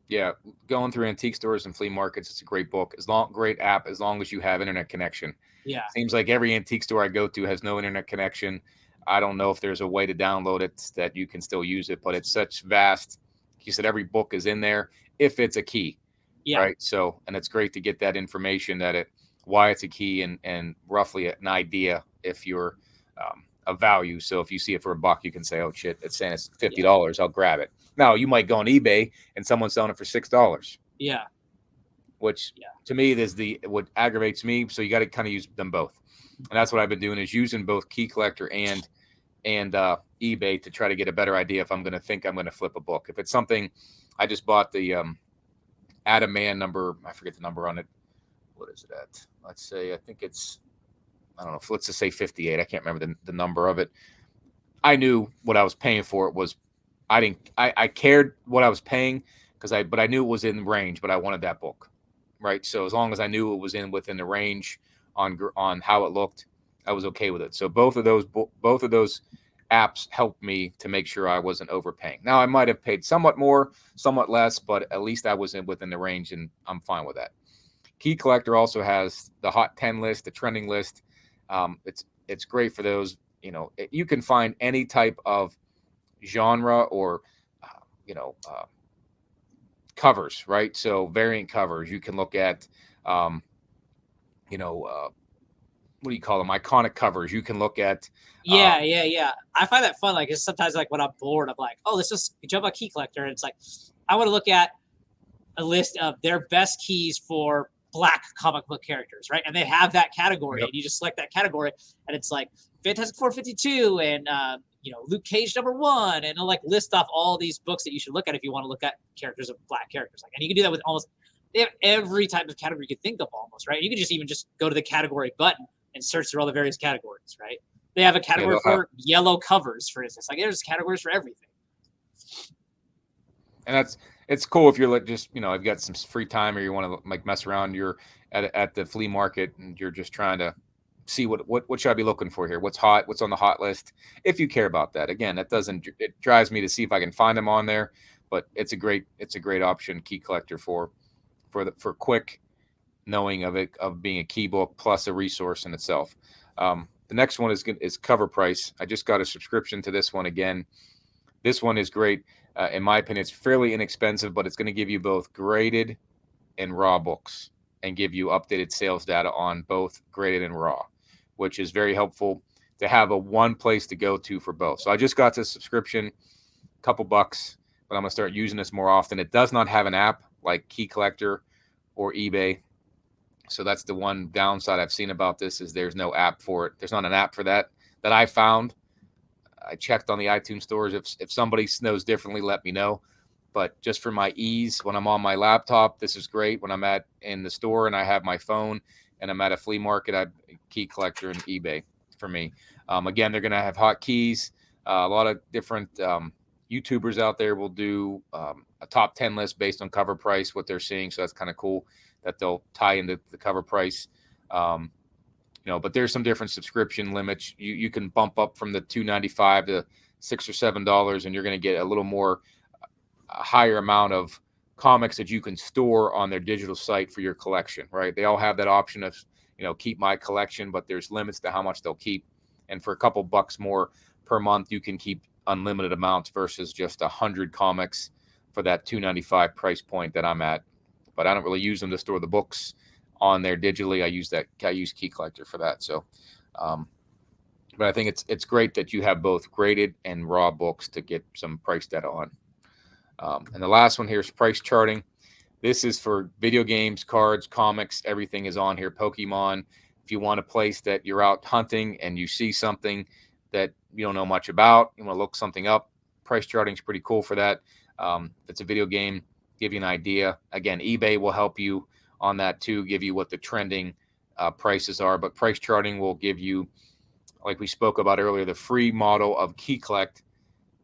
S1: Yeah, going through antique stores and flea markets, it's a great book. Great app as long as you have internet connection.
S2: Yeah,
S1: seems like every antique store I go to has no internet connection. I don't know if there's a way to download it that you can still use it, but it's such vast. You said every book is in there if it's a key, right? So, and it's great to get that information why it's a key and roughly an idea if you're a value. So if you see it for $1, you can say, oh shit, it's saying it's $50. I'll grab it. Now you might go on eBay and someone's selling it for $6. Yeah. Which to me is what aggravates me. So you got to kind of use them both. And that's what I've been doing is using both Key Collector and eBay to try to get a better idea if I'm going to flip a book. If it's something, I just bought the Adam Man number. I forget the number on it. What is it at? Let's say, I think it's, I don't know, let's just say 58. I can't remember the number of it. I knew what I was paying for it was, I cared what I was paying but I knew it was in range, but I wanted that book, right? So as long as I knew it was within the range on how it looked, I was okay with it. So both of those apps helped me to make sure I wasn't overpaying. Now I might have paid somewhat more, somewhat less, but at least I was within the range, and I'm fine with that. Key Collector also has the Hot 10 list, the trending list. It's great for those. You can find any type of genre or uh, you know covers, right? So variant covers. You can look at um, you know what do you call them? Iconic covers. You can look at
S2: Yeah. I find that fun. Like, sometimes, like, when I'm bored, I'm like, oh, let's just jump on Key Collector. And it's like, I want to look at a list of their best keys for Black comic book characters, right? And they have that category,
S1: Yep.
S2: and you just select that category, and it's like Fantastic Four 52 and Luke Cage #1, and it'll like list off all these books that you should look at if you want to look at characters of Black characters. Like, and you can do that with almost they have every type of category you could think of, almost, right? You can just go to the category button and search through all the various categories, right? They have a category for yellow covers, for instance. Like, there's categories for everything.
S1: And it's cool if you're like just I've got some free time or you want to like mess around. You're at the flea market and you're just trying to see what should I be looking for here? What's hot? What's on the hot list? If you care about that, again, it drives me to see if I can find them on there. But it's a great option, Key Collector for quick knowing of being a key book plus a resource in itself. The next one is Cover Price. I just got a subscription to this one again. This one is great. In my opinion, it's fairly inexpensive, but it's going to give you both graded and raw books and give you updated sales data on both graded and raw, which is very helpful to have one place to go to for both. So I just got this subscription, a couple bucks, but I'm going to start using this more often. It does not have an app like Key Collector or eBay. So that's the one downside I've seen about this is there's no app for it. There's not an app for that I found. I checked on the iTunes stores. If somebody knows differently, let me know. But just for my ease, when I'm on my laptop, this is great. When I'm in the store and I have my phone and I'm at a flea market, Key Collector and eBay for me. Again, they're going to have hotkeys. A lot of different YouTubers out there will do a top 10 list based on cover price, what they're seeing. So that's kind of cool that they'll tie into the cover price. But there's some different subscription limits. You can bump up from the $2.95 to $6 or $7, and you're going to get a little more, a higher amount of comics that you can store on their digital site for your collection. Right? They all have that option of keep my collection, but there's limits to how much they'll keep. And for a couple bucks more per month, you can keep unlimited amounts versus just 100 comics for that $2.95 price point that I'm at. But I don't really use them to store the books on there digitally. I use Key Collector for that. So, but I think it's great that you have both graded and raw books to get some price data on. And the last one here is price charting. This is for video games, cards, comics. Everything is on here. Pokemon. If you want a place that you're out hunting and you see something that you don't know much about, you want to look something up, price charting is pretty cool for that. If it's a video game, give you an idea. Again, eBay will help you on that too, give you what the trending prices are. But price charting will give you, like we spoke about earlier, the free model of Key Collect.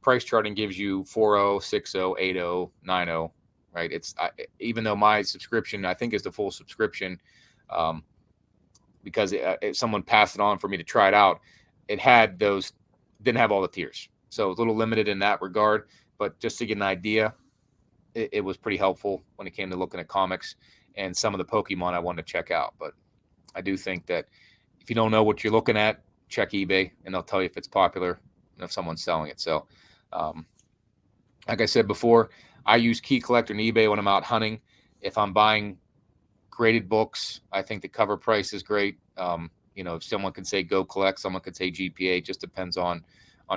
S1: Price charting gives you 4.0, 6.0, 8.0, 9.0, right? Even though my subscription, I think, is the full subscription, because someone passed it on for me to try it out. It had didn't have all the tiers. So it was a little limited in that regard. But just to get an idea, it was pretty helpful when it came to looking at comics and some of the Pokemon I wanted to check out. But I do think that if you don't know what you're looking at, check eBay and they'll tell you if it's popular and if someone's selling it. So, like I said before, I use Key Collector and eBay when I'm out hunting. If I'm buying graded books, I think the cover price is great. If someone can say Go Collect, someone could say GPA. It just depends on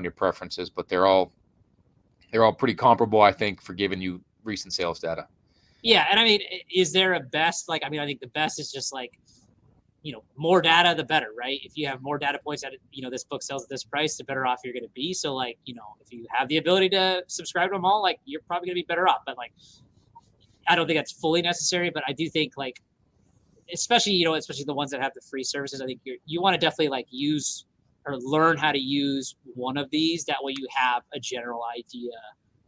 S1: your preferences, but they're all pretty comparable, I think, for giving you recent sales data.
S2: Yeah, and I mean, is there a best? Like, I mean, I think the best is just like, more data, the better, right? If you have more data points that, this book sells at this price, the better off you're going to be. So, like, if you have the ability to subscribe to them all, like, you're probably going to be better off. But, like, I don't think that's fully necessary, but I do think, like, especially the ones that have the free services, I think you want to definitely, like, use or learn how to use one of these. That way you have a general idea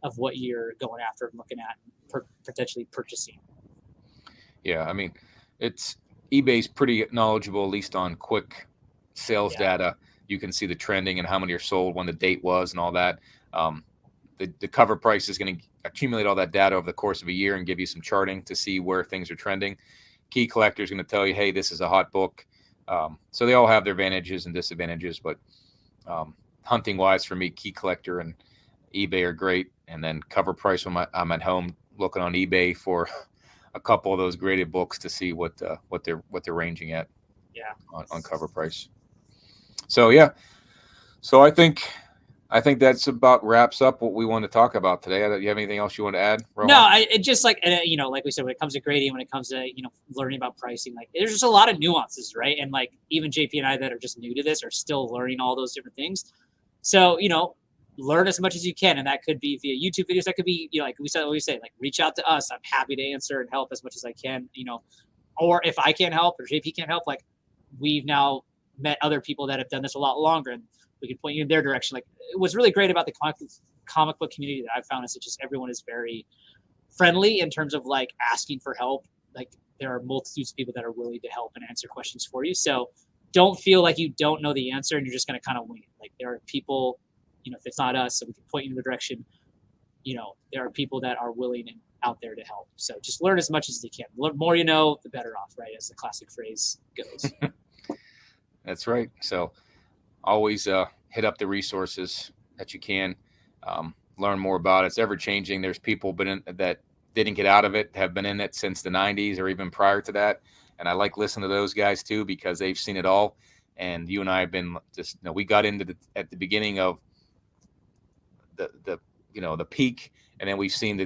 S2: of what you're going after and looking at and potentially purchasing.
S1: Yeah, I mean, it's eBay's pretty knowledgeable, at least on quick sales data. You can see the trending and how many are sold, when the date was, and all that. The cover price is going to accumulate all that data over the course of a year and give you some charting to see where things are trending. Key Collector is going to tell you, hey, this is a hot book. So they all have their advantages and disadvantages, but hunting wise for me, Key Collector and eBay are great. And then cover price when I'm at home looking on eBay for a couple of those graded books to see what they're ranging at.
S2: Yeah.
S1: On cover price. So yeah. So I think that's about wraps up what we want to talk about today. Do you have anything else you want to add, Rohan?
S2: No, it just like, like we said, when it comes to grading, when it comes to, learning about pricing, like there's just a lot of nuances, right? And like even JP and I that are just new to this are still learning all those different things. So, learn as much as you can. And that could be via YouTube videos. That could be, like we said, like reach out to us. I'm happy to answer and help as much as I can, or if I can't help or JP can't help, like we've now met other people that have done this a lot longer and we can point you in their direction. Like what's really great about the comic book community that I've found is that just everyone is very friendly in terms of like asking for help. Like there are multitudes of people that are willing to help and answer questions for you. So don't feel like you don't know the answer and you're just going to kind of wing it. Like there are people, if it's not us, so we can point you in the direction, there are people that are willing and out there to help. So just learn as much as you can. The more you know, the better off, right? As the classic phrase goes.
S1: That's right. So always hit up the resources that you can. Learn more about it. It's ever changing. There's people that didn't get out of it, have been in it since the 90s or even prior to that. And I like listening to those guys too, because they've seen it all. And you and I have been just, we got into at the beginning of the peak, and then we've seen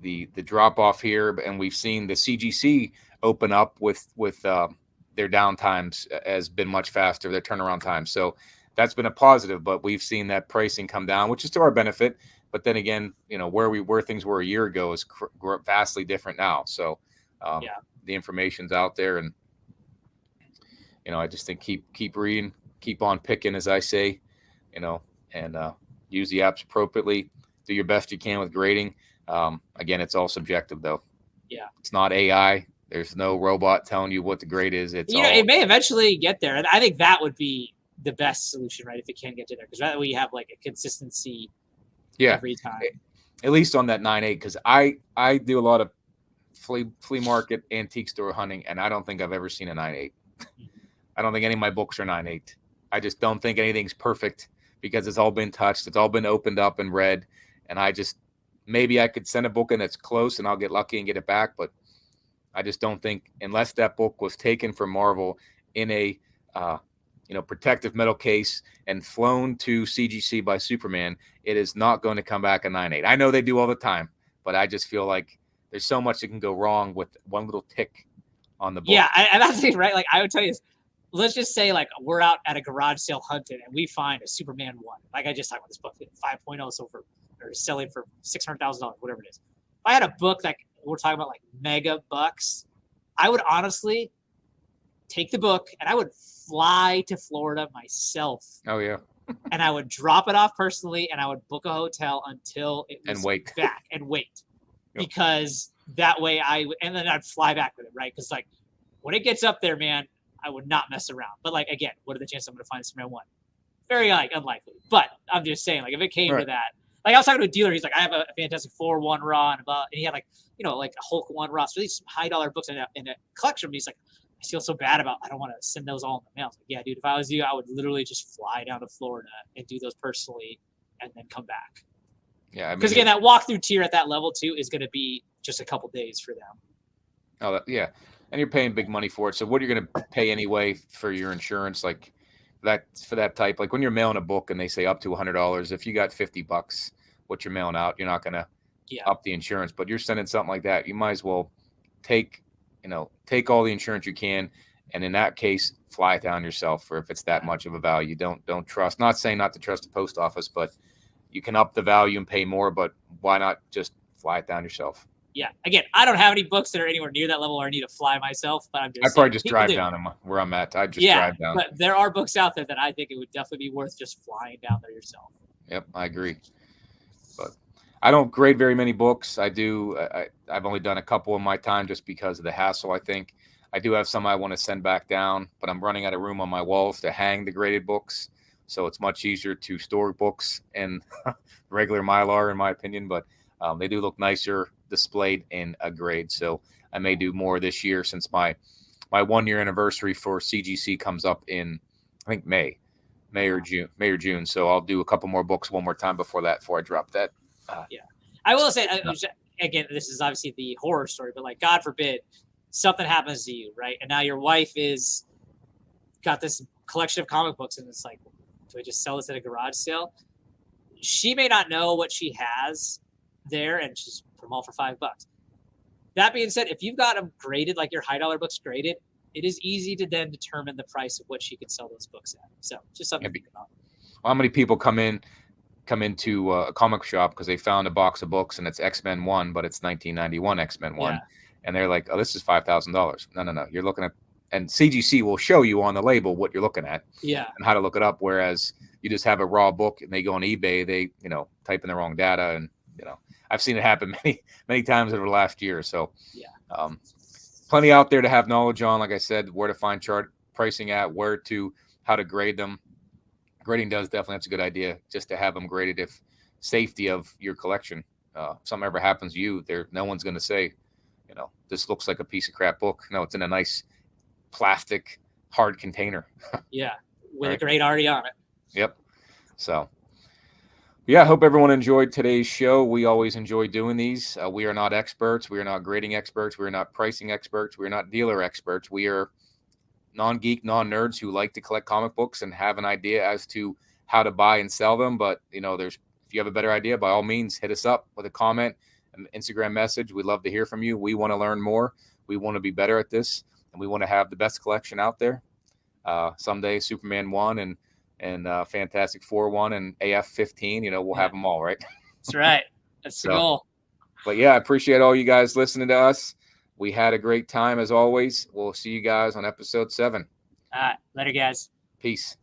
S1: the drop off here, and we've seen the CGC open up with their downtimes has been much faster, their turnaround time. So that's been a positive, but we've seen that pricing come down, which is to our benefit. But then again, where things were a year ago is vastly different now. So the information's out there, and I just think keep reading, keep on picking, as I say, and use the apps appropriately. Do your best you can with grading. Again, it's all subjective, though.
S2: Yeah,
S1: it's not AI. There's no robot telling you what the grade is. It's
S2: it may eventually get there, and I think that would be the best solution, right? If it can get to there, because that way you have like a consistency. Every time.
S1: At least on that 9.8, because I do a lot of flea market antique store hunting, and I don't think I've ever seen a 9.8. I don't think any of my books are 9.8. I just don't think anything's perfect, because it's all been touched, it's all been opened up and read, and maybe I could send a book in that's close and I'll get lucky and get it back, but I just don't think, unless that book was taken from Marvel in a protective metal case and flown to CGC by Superman, it is not going to come back a 9.8. I know they do all the time, but I just feel like there's so much that can go wrong with one little tick on the book.
S2: Yeah, and that's the thing, right? Like I would tell you this. Let's just say like we're out at a garage sale hunting and we find a Superman 1. Like I just talked about this book, 5.0 silver, or selling for $600,000, whatever it is. If I had a book that we're talking about like mega bucks, I would honestly take the book and I would fly to Florida myself.
S1: Oh yeah.
S2: And I would drop it off personally and I would book a hotel until it was back and wait. Yep. Because that way and then I'd fly back with it, right? Because like when it gets up there, man, I would not mess around. But like again, what are the chances I'm going to find Superman 1? Very unlikely. But I'm just saying, like if it came to that, like I was talking to a dealer, he's like, I have a Fantastic Four 1 raw and he had like like a Hulk 1 raw, so these high dollar books in a collection. He's like, I feel so bad I don't want to send those all in the mail. Like, yeah, dude, if I was you, I would literally just fly down to Florida and do those personally and then come back.
S1: Yeah,
S2: because again, that walkthrough tier at that level too is going to be just a couple days for them.
S1: Oh yeah, and you're paying big money for it. So what are you going to pay anyway for your insurance? Like that for that type, like when you're mailing a book and they say up to $100, if you got $50, what you're mailing out, you're not going to up the insurance. But you're sending something like that, you might as well take all the insurance you can, and in that case, fly it down yourself. For if it's that much of a value, don't trust. Not saying not to trust the post office, but you can up the value and pay more. But why not just fly it down yourself?
S2: Yeah. Again, I don't have any books that are anywhere near that level, or I need to fly myself. But I'm just.
S1: I probably just drive down where I'm at. I just drive down.
S2: But there are books out there that I think it would definitely be worth just flying down there yourself.
S1: Yep, I agree. But I don't grade very many books. I've only done a couple in my time just because of the hassle, I think. I do have some I want to send back down, but I'm running out of room on my walls to hang the graded books. So it's much easier to store books in regular Mylar, in my opinion, but they do look nicer displayed in a grade. So I may do more this year since my 1 year anniversary for CGC comes up in, I think, May or June. So I'll do a couple more books one more time before I drop that.
S2: Yeah, I will say again, this is obviously the horror story, but like, God forbid something happens to you, right? And now your wife is got this collection of comic books, and it's like, do I just sell this at a garage sale? She may not know what she has there, and she's put them all for $5. That being said, if you've got them graded, like your high dollar books graded, it is easy to then determine the price of what she could sell those books at. So just something to think about.
S1: How many people come into a comic shop because they found a box of books and it's X-Men 1, but it's 1991 X-Men 1, and they're like, oh, this is $5,000. No, you're looking at, and CGC will show you on the label what you're looking at, and how to look it up, whereas you just have a raw book and they go on eBay, they type in the wrong data, and I've seen it happen many times over the last year. So plenty out there to have knowledge on, like I said, where to find chart pricing at, how to grade them. Grading that's a good idea, just to have them graded. If safety of your collection, if something ever happens to you, no one's going to say, this looks like a piece of crap book. No, it's in a nice plastic hard container.
S2: With a grade already on it.
S1: Yep. So I hope everyone enjoyed today's show. We always enjoy doing these. We are not experts. We are not grading experts. We are not pricing experts. We are not dealer experts. We are non-geek, non-nerds who like to collect comic books and have an idea as to how to buy and sell them. But if you have a better idea, by all means, hit us up with a comment, an Instagram message. We'd love to hear from you. We want to learn more. We want to be better at this, and we want to have the best collection out there. Someday Superman 1 and Fantastic Four 1 and AF 15, we'll have them all, right?
S2: That's right. That's the goal.
S1: But I appreciate all you guys listening to us. We had a great time as always. We'll see you guys on episode 7.
S2: All right. Later, guys.
S1: Peace.